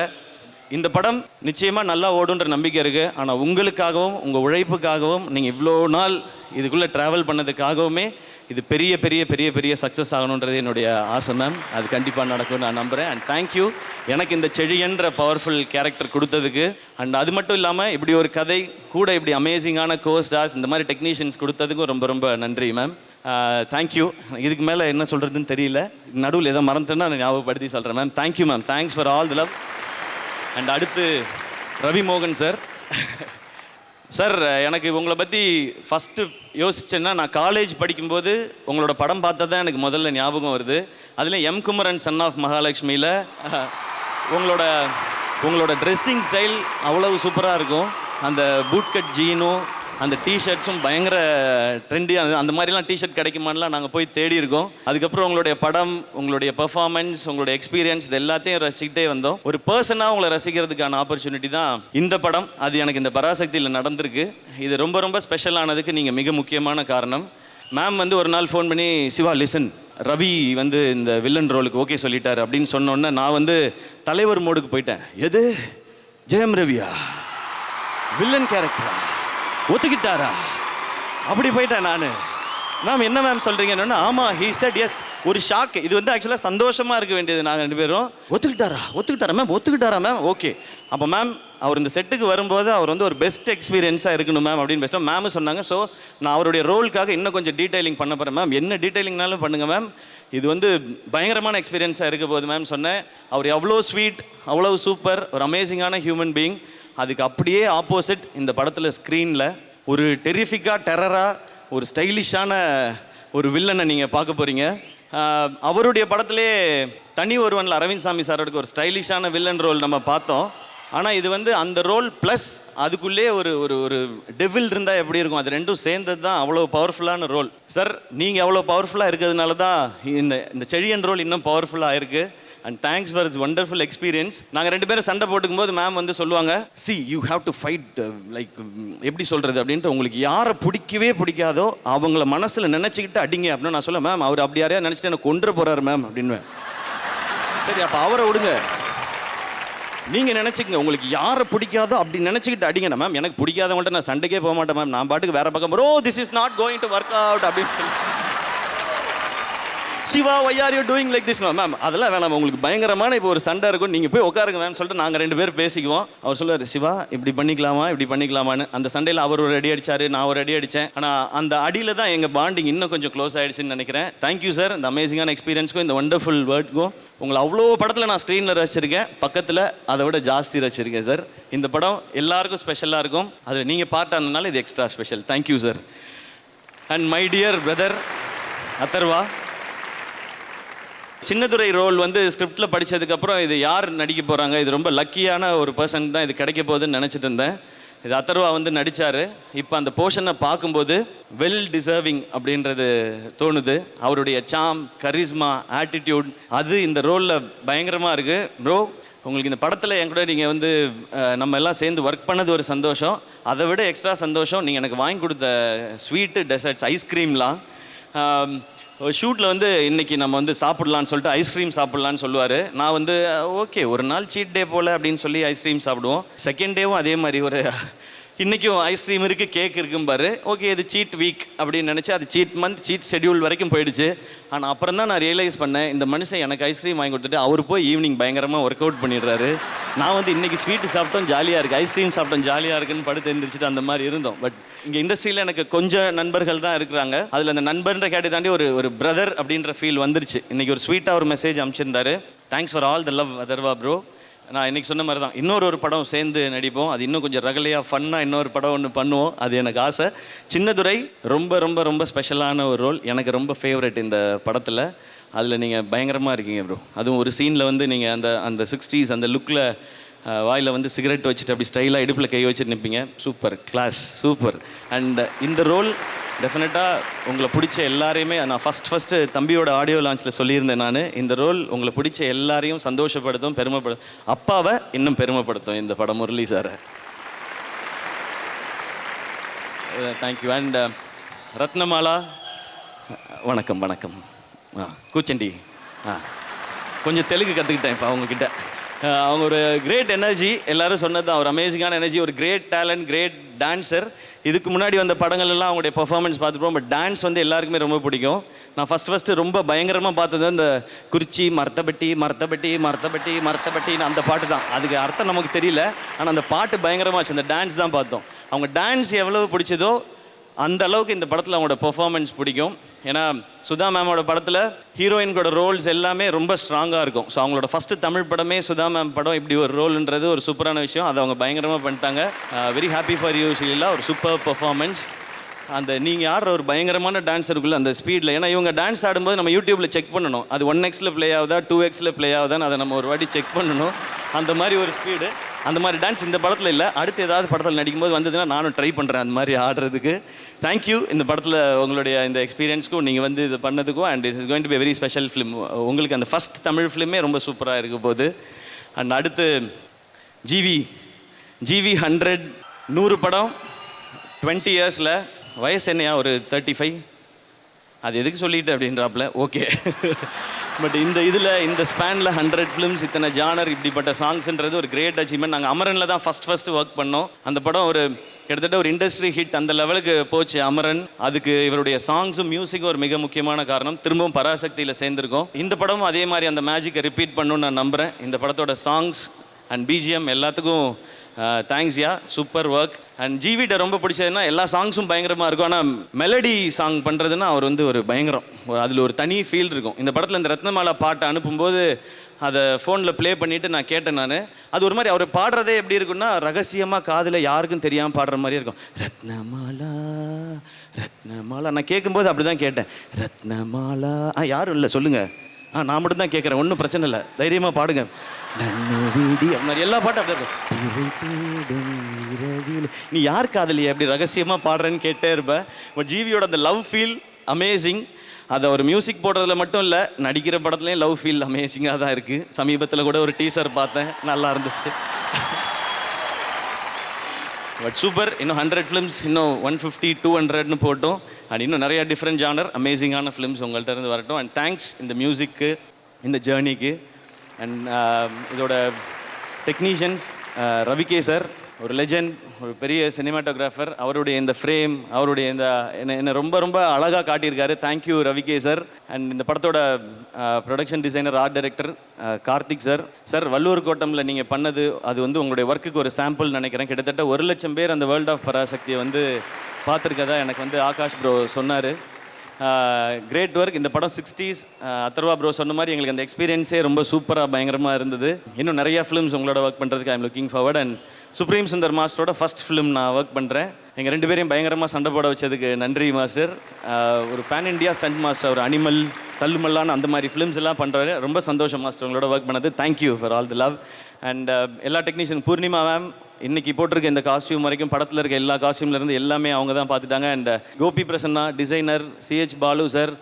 இந்த படம் நிச்சயமாக நல்லா ஓடுன்ற நம்பிக்கை இருக்குது. ஆனால் உங்களுக்காகவும் உங்கள் உழைப்புக்காகவும் நீங்கள் இவ்வளோ நாள் இதுக்குள்ளே ட்ராவல் பண்ணதுக்காகவுமே இது பெரிய பெரிய பெரிய பெரிய சக்ஸஸ் ஆகணுன்றது என்னுடைய ஆசை மேம். அது கண்டிப்பாக நடக்கும்னு நான் நம்புகிறேன். அண்ட் தேங்க்யூ எனக்கு இந்த செழியன்ற பவர்ஃபுல் கேரக்டர் கொடுத்ததுக்கு. அண்ட் அது மட்டும் இல்லாமல் இப்படி ஒரு கதை கூட இப்படி அமேசிங்கான கோஸ்டார்ஸ் இந்த மாதிரி டெக்னீஷியன்ஸ் கொடுத்ததுக்கும் ரொம்ப ரொம்ப நன்றி மேம். தேங்க்யூ. இதுக்கு மேலே என்ன சொல்கிறதுன்னு தெரியல. நடுவில் எதோ மறந்துட்டேன்னா நான் ஞாபகப்படுத்தி சொல்கிறேன் ma'am. Thank you ma'am. Thanks for all the love. And அடுத்து ரவி மோகன் சார். சார், எனக்கு உங்களை பற்றி ஃபஸ்ட்டு யோசிச்சேன்னா, நான் காலேஜ் படிக்கும்போது உங்களோட படம் பார்த்தா தான் எனக்கு முதல்ல ஞாபகம் வருது. அதுலேயும் எம் குமரன் சன் ஆஃப் மகாலட்சுமியில் உங்களோட ட்ரெஸ்ஸிங் ஸ்டைல் அவ்வளவு சூப்பராக இருக்கும். அந்த பூட்கட் ஜீனும் அந்த டிஷர்ட்ஸும் பயங்கர ட்ரெண்டி. அந்த மாதிரிலாம் டிஷர்ட் கிடைக்குமான்லாம் நாங்கள் போய் தேடி இருக்கோம். அதுக்கப்புறம் உங்களுடைய படம், உங்களுடைய பெர்ஃபார்மன்ஸ், உங்களுடைய எக்ஸ்பீரியன்ஸ் இது எல்லாத்தையும் ரசிக்கிட்டே வந்தோம். ஒரு பர்சனாக உங்களை ரசிக்கிறதுக்கான ஆப்பர்ச்சுனிட்டி தான் இந்த படம். அது எனக்கு இந்த பராசக்தியில் நடந்திருக்கு. இது ரொம்ப ரொம்ப ஸ்பெஷலானதுக்கு நீங்கள் மிக முக்கியமான காரணம். மேம் வந்து ஒரு நாள் ஃபோன் பண்ணி, சிவா லிசன், ரவி வந்து இந்த வில்லன் ரோலுக்கு ஓகே சொல்லிட்டார் அப்படின்னு சொன்னோன்னே நான் வந்து தலைவர் மோடுக்கு போயிட்டேன். எது ஜெயம் ரவியா, வில்லன் கேரக்டரா, ஒத்துக்கிட்டாரா, அப்படி போயிட்டேன் நான். மேம் என்ன மேம் சொல்கிறீங்கன்னு, ஆமாம் ஹீ செட் எஸ். ஒரு ஷாக்கு. இது வந்து ஆக்சுவலாக சந்தோஷமாக இருக்க வேண்டியது. நாங்கள் 2 பேரும் ஒத்துக்கிட்டாரா மேம் ஓகே. அப்போ மேம் அவர் இந்த செட்டுக்கு வரும்போது அவர் வந்து ஒரு பெஸ்ட் எக்ஸ்பீரியன்ஸாக இருக்கணும் மேம் அப்படின்னு பேசிட்டோம். மேமும் சொன்னாங்க. ஸோ நான் அவருடைய ரோலுக்காக இன்னும் கொஞ்சம் டீட்டெயிலிங் பண்ண போகிறேன் மேம். என்ன டீட்டெயிலிங்னாலும் பண்ணுங்கள் மேம், இது வந்து பயங்கரமான எக்ஸ்பீரியன்ஸாக இருக்க போகுது மேம் சொன்னேன். அவர் எவ்வளோ ஸ்வீட், அவ்வளோ சூப்பர், ஒரு அமேசிங்கான ஹியூமன் பீயிங். அதுக்கு அப்படியே ஆப்போசிட் இந்த படத்தில் ஸ்க்ரீனில் ஒரு டெரிஃபிக்காக, டெரராக, ஒரு ஸ்டைலிஷான ஒரு வில்லனை நீங்கள் பார்க்க போகிறீங்க. அவருடைய படத்திலே தனி ஒருவனில் அரவிந்த் சாமி சாரோட ஒரு ஸ்டைலிஷான வில்லன் ரோல் நம்ம பார்த்தோம். ஆனால் இது வந்து அந்த ரோல் ப்ளஸ் அதுக்குள்ளே ஒரு ஒரு ஒரு டெவில் இருந்தால் எப்படி இருக்கும், அது ரெண்டும் சேர்ந்தது தான் அவ்வளோ பவர்ஃபுல்லான ரோல். சார், நீங்கள் அவ்வளோ பவர்ஃபுல்லாக இருக்கிறதுனால தான் இந்த செழியன் ரோல் இன்னும் பவர்ஃபுல்லாக இருக்குது. And thanks for it's wonderful experience. நாங்கள் 2 பேரும் சண்டை போட்டுக்கும் போது மேம் வந்து சொல்லுவாங்க, C you have to fight, like எப்படி சொல்கிறது அப்படின்ட்டு, உங்களுக்கு யாரை பிடிக்காதோ அவங்கள மனசில் நினச்சிக்கிட்டு அடிங்க அப்படின்னு நான் சொல்லுவேன். மேம் அவர் அப்படி யாரையா நினச்சிட்டு எனக்கு கொண்டுற போகிறாரு மேம் அப்படின்னு. சரி, அப்போ அவரை விடுங்க, நீங்கள் நினச்சிக்கங்க உங்களுக்கு யாரை பிடிக்காதோ அப்படி நினச்சிக்கிட்டு அடிங்கண்ணா. மேம் எனக்கு பிடிக்காதவங்கள்ட்ட நான் சண்டைக்கே போக மாட்டேன் மேம், நான் பாட்டுக்கு வேறு பக்கம் bro this is not going to work out அப்படின்னு சொல்லி, Siva why are you doing like this ma'am, அதெல்லாம் வேணாம், உங்களுக்கு பயங்கரமான இப்போ ஒரு சண்டை இருக்கும், நீங்கள் போய் உட்காருங்க மேம் சொல்லிட்டு நாங்கள் 2 பேரும் பேசிக்குவோம். அவர் சொல்லுவார், சிவா இப்படி பண்ணிக்கலாமான்னு. அந்த சண்டையில் அவர் ஒரு அடி அடித்தார், நான் ஒரு அடி அடித்தேன். ஆனால் அந்த அடியில் தான் எங்கள் பாண்டிங் இன்னும் கொஞ்சம் க்ளோஸ் ஆகிடுச்சுன்னு நினைக்கிறேன். தேங்க்யூ சார், இந்த அமேசிங்கான எக்ஸ்பீரியன்ஸ்க்கும் இந்த ஒண்டர்ஃபுல் வேர்ட்க்கும். உங்களை அவ்வளோ படத்தில் நான் ஸ்க்ரீனில் ரசிச்சிருக்கேன், பக்கத்தில் அதை விட ஜாஸ்தி ரசிச்சிருக்கேன் சார். இந்த படம் எல்லாருக்கும் ஸ்பெஷலாக இருக்கும், அதில் நீங்கள் பார்ட் ஆனதுனால இது extra special. Thank you sir. And my dear brother Atharvaa, Chinnadurai role வந்து ஸ்கிரிப்டில் படித்ததுக்கப்புறம் இது யார் நடிக்க போகிறாங்க, இது ரொம்ப லக்கியான ஒரு பர்சன் தான் இது கிடைக்க போகுதுன்னு நினச்சிட்டு இருந்தேன். இது அதர்வா வந்து நடித்தார். இப்போ அந்த போர்ஷனை பார்க்கும்போது வெல் டிசர்விங் அப்படின்றது தோணுது. அவருடைய சாம், கரிஸ்மா, ஆட்டிடியூட் அது இந்த ரோலில் பயங்கரமாக இருக்குது. ப்ரோ, உங்களுக்கு இந்த படத்தில் என் கூட நீங்கள் வந்து நம்ம எல்லாம் சேர்ந்து ஒர்க் பண்ணது ஒரு சந்தோஷம். அதை விட எக்ஸ்ட்ரா சந்தோஷம் நீங்கள் எனக்கு வாங்கி கொடுத்த ஸ்வீட்டு, டெசர்ட்ஸ், ஐஸ்கிரீம்லாம். ஷூட்டில் வந்து இன்றைக்கி நம்ம வந்து சாப்பிட்லான்னு சொல்லிட்டு ஐஸ்கிரீம் சாப்பிட்லான்னு சொல்லுவார். நான் வந்து ஓகே ஒரு நாள் சீட் டே போல் அப்படின்னு சொல்லி ஐஸ்கிரீம் சாப்பிடுவோம். செகண்ட் டேவும் அதே மாதிரி ஒரு இன்றைக்கும் ஐஸ்கிரீம் இருக்குது, கேக் இருக்கும் பாரு, ஓகே இது சீட் வீக் அப்படின்னு நினச்சி அது சீட் மந்த், சீட் ஷெட்யூல் வரைக்கும் போயிடுச்சு. ஆனால் அப்புறம் தான் நான் ரியலைஸ் பண்ணேன், இந்த மனுஷன் எனக்கு ஐஸ்கிரீம் வாங்கி கொடுத்துட்டு அவர் போய் ஈவினிங் பயங்கரமாக ஒர்க் அவுட் பண்ணிடுறாரு. நான் வந்து இன்றைக்கி ஸ்வீட்டு சாப்பிட்டோம் ஜாலியாக இருக்குது, ஐஸ்கிரீம் சாப்பிட்டோம் ஜாலியாக இருக்குன்னு படுத்து எழுந்திரிச்சிட்டு அந்த மாதிரி இருந்தோம். பட் இங்கே இண்டஸ்ட்ரியில் எனக்கு கொஞ்சம் நண்பர்கள் தான் இருக்கிறாங்க. அதில் அந்த நண்பர்ன்ற கேட்டை தாண்டி ஒரு பிரதர் அப்படின்ற ஃபீல் வந்துருச்சு. இன்றைக்கி ஒரு ஸ்வீட்டாக ஒரு மெசேஜ் அனுப்பிச்சிருந்தாரு. Thanks for all the love Atharvaa bro. நான் இன்றைக்கி சொன்ன மாதிரி தான் இன்னொரு படம் சேர்ந்து நடிப்போம். அது இன்னும் கொஞ்சம் ரகலையாக ஃபன்னாக இன்னொரு படம் ஒன்று பண்ணுவோம், அது எனக்கு ஆசை. சின்னதுரை ரொம்ப ரொம்ப ரொம்ப ஸ்பெஷலான ஒரு ரோல், எனக்கு ரொம்ப ஃபேவரட் இந்த படத்தில். அதில் நீங்கள் பயங்கரமாக இருக்கீங்க ப்ரோ. அதுவும் ஒரு சீனில் வந்து நீங்கள் அந்த 60s அந்த லுக்கில் வாயில் வந்து சிகரெட் வச்சுட்டு அப்படி ஸ்டைலாக இடுப்பில் கை வச்சுட்டு நிற்பீங்க. Super class, super. அண்ட் இந்த ரோல் டெஃபினட்டாக உங்களை பிடிச்ச எல்லாரையுமே நான் ஃபஸ்ட்டு தம்பியோட ஆடியோ லான்ச்சில் சொல்லியிருந்தேன். நான் இந்த ரோல் உங்களை பிடிச்ச எல்லாரையும் சந்தோஷப்படுத்தும், பெருமைப்படுத்தும், அப்பாவை இன்னும் பெருமைப்படுத்தும் இந்த படம். Murali sir thank you. And Ratnamala வணக்கம். வணக்கம். கூச்சண்டி கொஞ்சம் தெலுங்கு கற்றுக்கிட்டேன் இப்போ அவங்கக்கிட்ட. அவங்க ஒரு கிரேட் எனர்ஜி, எல்லோரும் சொன்னது தான், ஒரு அமேசிங்கான எனர்ஜி, ஒரு கிரேட் டேலண்ட், கிரேட் டான்ஸர். இதுக்கு முன்னாடி வந்த படங்கள் எல்லாம் அவங்களுடைய பர்ஃபார்மன்ஸ் பார்த்துருப்போம். பட் டான்ஸ் வந்து எல்லாருக்குமே ரொம்ப பிடிக்கும். நான் ஃபஸ்ட்டு ரொம்ப பயங்கரமாக பார்த்தது இந்த குறிச்சி மரத்தப்பட்டின்னு அந்த பாட்டு தான். அதுக்கு அர்த்தம் நமக்கு தெரியல, ஆனால் அந்த பாட்டு பயங்கரமாச்சு. அந்த டான்ஸ் தான் பார்த்தோம். அவங்க டான்ஸ் எவ்வளவு பிடிச்சதோ அந்த அளவுக்கு இந்த படத்தில் அவங்களோட பெர்ஃபார்மன்ஸ் பிடிக்கும். ஏன்னா சுதா மேமோட படத்தில் ஹீரோயின்கோட ரோல்ஸ் எல்லாமே ரொம்ப ஸ்ட்ராங்காக இருக்கும். ஸோ அவங்களோட ஃபஸ்ட்டு தமிழ் படமே சுதா மேம் படம் இப்படி ஒரு ரோல்ன்றது ஒரு சூப்பரான விஷயம். அதை அவங்க பயங்கரமாக பண்ணிட்டாங்க. Very happy for you Sheela. ஒரு சூப்பர் பெர்ஃபார்மன்ஸ். அந்த நீங்கள் ஆடுற ஒரு பயங்கரமான டான்ஸ் இருக்குல்ல அந்த ஸ்பீடில். ஏன்னா இவங்க டான்ஸ் ஆடும்போது நம்ம யூடியூப்பில் செக் பண்ணணும், அது 1x ப்ளே ஆகுதா 2x ப்ளே ஆகுதான்னு அதை நம்ம ஒரு வாட்டி செக் பண்ணணும். அந்த மாதிரி ஒரு ஸ்பீடு, அந்த மாதிரி டான்ஸ் இந்த படத்தில் இல்லை. அடுத்து ஏதாவது படத்தில் நடிக்கும்போது வந்ததுன்னா நானும் ட்ரை பண்ணுறேன் அந்த மாதிரி ஆடுறதுக்கு. தேங்க்யூ இந்த படத்தில் உங்களுடைய இந்த எக்ஸ்பீரியன்ஸ்க்கும் நீங்கள் வந்து இது பண்ணதுக்கும். And it is going to be very special film. உங்களுக்கு அந்த ஃபஸ்ட் தமிழ் ஃபிலிமே ரொம்ப சூப்பராக இருக்க போகுது. அண்ட் அடுத்து ஜிவி 100 படம் 20 இயர்ஸில். வயசு என்னையா ஒரு 35? அது எதுக்கு சொல்லிட்டு அப்படின்றாப்புல. ஓகே. பட் இந்த ஸ்பேனில் 100 ஃபிலிம்ஸ், இத்தனை ஜானர், இப்படிப்பட்ட சாங்ஸ்ன்றது ஒரு கிரேட் அச்சீவ்மெண்ட். நாங்கள் அமரனில் தான் ஃபஸ்ட்டு ஒர்க் பண்ணோம். அந்த படம் ஒரு கிட்டத்தட்ட ஒரு இண்டஸ்ட்ரி ஹிட் அந்த லெவலுக்கு போச்சு அமரன். அதுக்கு இவருடைய சாங்ஸும் மியூசிக்கும் ஒரு மிக முக்கியமான காரணம். திரும்பவும் பராசக்தியில் சேர்ந்துருக்கோம். இந்த படமும் அதே மாதிரி அந்த மேஜிக்கை ரிப்பீட் பண்ணணும்னு நான் நம்புகிறேன். இந்த படத்தோட சாங்ஸ் அண்ட் பிஜிஎம் எல்லாத்துக்கும் தேங்க்ஸ் யா, சூப்பர் ஒர்க். அண்ட் ஜிவிட்ட ரொம்ப பிடிச்சதுன்னா எல்லா சாங்ஸும் பயங்கரமாக இருக்கும். ஆனால் மெலடி சாங் பண்ணுறதுன்னா அவர் வந்து ஒரு பயங்கரம். அதில் ஒரு தனி ஃபீல் இருக்கும். இந்த படத்தில் இந்த ரத்னமாலா பாட்டை அனுப்பும்போது அதை ஃபோனில் ப்ளே பண்ணிவிட்டு நான் கேட்டேன். நான் அது ஒரு மாதிரி அவர் பாடுறதே எப்படி இருக்குன்னா ரகசியமாக காதில் யாருக்கும் தெரியாமல் பாடுற மாதிரி இருக்கும். ரத்னமாலா நான் கேட்கும்போது அப்படி தான் கேட்டேன். ரத்னமாலா யாரும் இல்லை சொல்லுங்கள். நான் மட்டும் தான் கேட்குறேன், ஒன்றும் பிரச்சனை இல்லை, தைரியமாக பாடுங்க. வீடி அப்படி எல்லா பாட்டும் அப்படி நீ யார் காதலியா அப்படி ரகசியமாக பாடுறேன்னு கேட்டே இருப்பேன். பட் ஜிவியோட அந்த லவ் ஃபீல் அமேசிங். அதை ஒரு மியூசிக் போடுறதுல மட்டும் இல்லை, நடிக்கிற படத்துலேயும் லவ் ஃபீல் அமேசிங்காக தான் இருக்குது. சமீபத்தில் கூட ஒரு டீசர் பார்த்தேன், நல்லா இருந்துச்சு. But super. இன்னும் 100 ஃபிலிம்ஸ், இன்னும் 150, 200ன்னு போட்டோம். அண்ட் இன்னும் நிறையா டிஃப்ரெண்ட் ஜானர் அமேசிங்கான ஃபிலிம்ஸ் உங்கள்கிட்ட இருந்து வரட்டும். அண்ட் தேங்க்ஸ் இந்த மியூசிக்கு, இந்த ஜேர்னிக்கு. அண்ட் இதோட டெக்னீஷியன்ஸ் ரவிகே சார், ஒரு லெஜண்ட், ஒரு பெரிய சினிமாட்டோகிராஃபர். அவருடைய இந்த ஃப்ரேம், அவருடைய இந்த என்னை ரொம்ப ரொம்ப அழகாக காட்டியிருக்காரு. Thank you Ravi K sir. அண்ட் இந்த படத்தோட production designer, art director Karthik sir. Sir Valluvar கோட்டமில் நீங்கள் பண்ணது அது வந்து உங்களுடைய ஒர்க்குக்கு ஒரு சாம்பிள் நினைக்கிறேன். கிட்டத்தட்ட 1 லட்சம் பேர் அந்த வேர்ல்ட் ஆஃப் பராசக்தியை வந்து பார்த்துருக்கதா எனக்கு வந்து ஆகாஷ் ப்ரோ சொன்னார். Great work. இந்த படம் 60s. அத்தர்வா ப்ரோ சொன்ன மாதிரி எங்களுக்கு அந்த எக்ஸ்பீரியன்ஸே ரொம்ப சூப்பராக பயங்கரமாக இருந்தது. இன்னும் நிறையா ஃபிலிம்ஸ் உங்களோட ஒர்க் பண்ணுறதுக்கு I am looking forward. And supreme Sundar மாஸ்டரோட ஃபஸ்ட் ஃபிலிம் நான் ஒர்க் பண்ணுறேன். எங்கள் 2 பேரையும் பயங்கரமாக சண்டை போட வச்சதுக்கு நன்றி மாஸ்டர். ஒரு பேன் இண்டியா ஸ்டண்ட் மாஸ்டர், ஒரு அனிமல், தள்ளுமல்லான்னு அந்த மாதிரி ஃபிலிம்ஸ் எல்லாம் பண்ணுறாரு. ரொம்ப சந்தோஷம் மாஸ்டர் உங்களோட ஒர்க் பண்ணது. Thank you for all the love. And எல்லா டெக்னீஷியன், பூர்ணிமா மேம் இன்றைக்கி போட்டிருக்க இந்த காஸ்டியூம் வரைக்கும் படத்தில் இருக்க எல்லா காஸ்டியூம்லேருந்து எல்லாமே அவங்க தான் பார்த்துட்டாங்க. And Gopi Prasanna designer, CH Balu sir,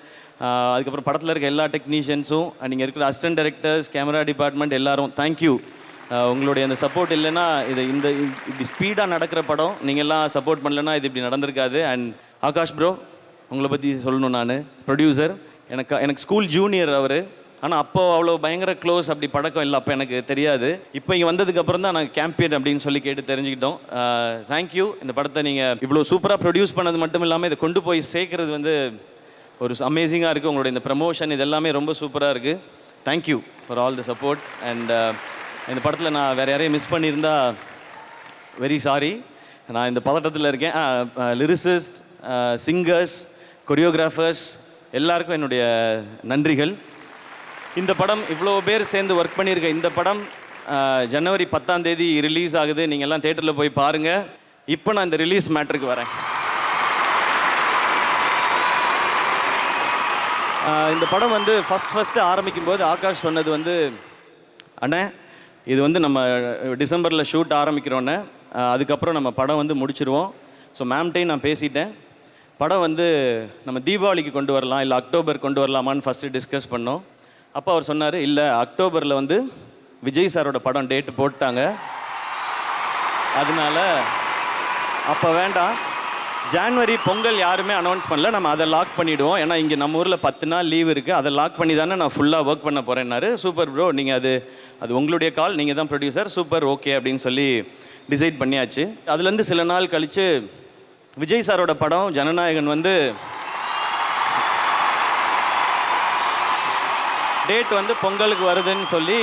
அதுக்கப்புறம் படத்தில் இருக்க எல்லா டெக்னீஷியன்ஸும், அண்ட் இங்கே இருக்கிற அசிஸ்டன்ட் டைரக்டர்ஸ், கேமரா டிபார்ட்மெண்ட் எல்லாரும் தேங்க்யூ. உங்களுடைய அந்த சப்போர்ட் இல்லைன்னா இது இப்படி ஸ்பீடாக நடக்கிற படம் நீங்கள் எல்லாம் சப்போர்ட் பண்ணலைன்னா இது இப்படி நடந்திருக்காது. அண்ட் ஆகாஷ் ப்ரோ உங்களை பற்றி சொல்லணும். நான் ப்ரொடியூசர், எனக்கு ஸ்கூல் ஜூனியர் அவர். ஆனால் அப்போ அவ்வளோ பயங்கர க்ளோஸ் அப்படி பழக்கம் இல்லை, அப்போ எனக்கு தெரியாது. இப்போ இங்கே வந்ததுக்கப்புறம் தான் நாங்கள் கேம்பியன் அப்படின்னு சொல்லி கேட்டு தெரிஞ்சுக்கிட்டோம். தேங்க்யூ. இந்த படத்தை நீங்கள் இவ்வளோ சூப்பராக ப்ரொடியூஸ் பண்ணது மட்டும் இல்லாமல் இதை கொண்டு போய் சேர்க்குறது வந்து ஒரு அமேசிங்காக இருக்குது. உங்களுடைய இந்த ப்ரமோஷன் இது எல்லாமே ரொம்ப சூப்பராக இருக்குது. Thank you for all the support. And இந்த படத்தில் நான் வேறு யாரையும் மிஸ் பண்ணியிருந்தா வெரி சாரி. நான் இந்த பதட்டத்தில் இருக்கேன். லிரிசிஸ்ட், சிங்கர்ஸ், கொரியோகிராஃபர்ஸ் எல்லாருக்கும் என்னுடைய நன்றிகள். இந்த படம் இவ்வளோ பேர் சேர்ந்து ஒர்க் பண்ணியிருக்க இந்த படம் ஜனவரி 10ஆம் தேதி ரிலீஸ் ஆகுது. நீங்கள் எல்லாம் தேட்டரில் போய் பாருங்கள். இப்போ நான் இந்த ரிலீஸ் மேட்டருக்கு வரேன். இந்த படம் வந்து ஃபஸ்ட்டு ஆரம்பிக்கும் போது ஆகாஷ் சொன்னது வந்து, அண்ணே இது வந்து நம்ம டிசம்பரில் ஷூட் ஆரம்பிக்கிறோன்னே, அதுக்கப்புறம் நம்ம படம் வந்து முடிச்சிருவோம். ஸோ மேம்கிட்டையும் நான் பேசிட்டேன், படம் வந்து நம்ம தீபாவளிக்கு கொண்டு வரலாம் இல்லை அக்டோபர் கொண்டு வரலாமான்னு ஃபஸ்ட்டு டிஸ்கஸ் பண்ணோம். அப்போ அவர் சொன்னார், இல்லை அக்டோபரில் வந்து விஜய் சாரோட படம் டேட்டு போட்டாங்க, அதனால அப்போ வேண்டாம், ஜான்வரி பொங்கல் யாருமே அனௌன்ஸ் பண்ணல, நம்ம அதை லாக் பண்ணிவிடுவோம். ஏன்னா இங்கே நம்ம ஊரில் 10 நாள் லீவ் இருக்குது, அதை லாக் பண்ணி தானே நான் ஃபுல்லாக ஒர்க் பண்ண போகிறேன்னாரு. சூப்பர் ப்ரோ, நீங்கள் அது உங்களுடைய கால், நீங்கள் தான் ப்ரொடியூசர், சூப்பர் ஓகே அப்படின்னு சொல்லி டிசைட் பண்ணியாச்சு. அதுலேருந்து சில நாள் கழித்து விஜய் சாரோட படம் ஜனநாயகன் வந்து டேட் வந்து பொங்கலுக்கு வருதுன்னு சொல்லி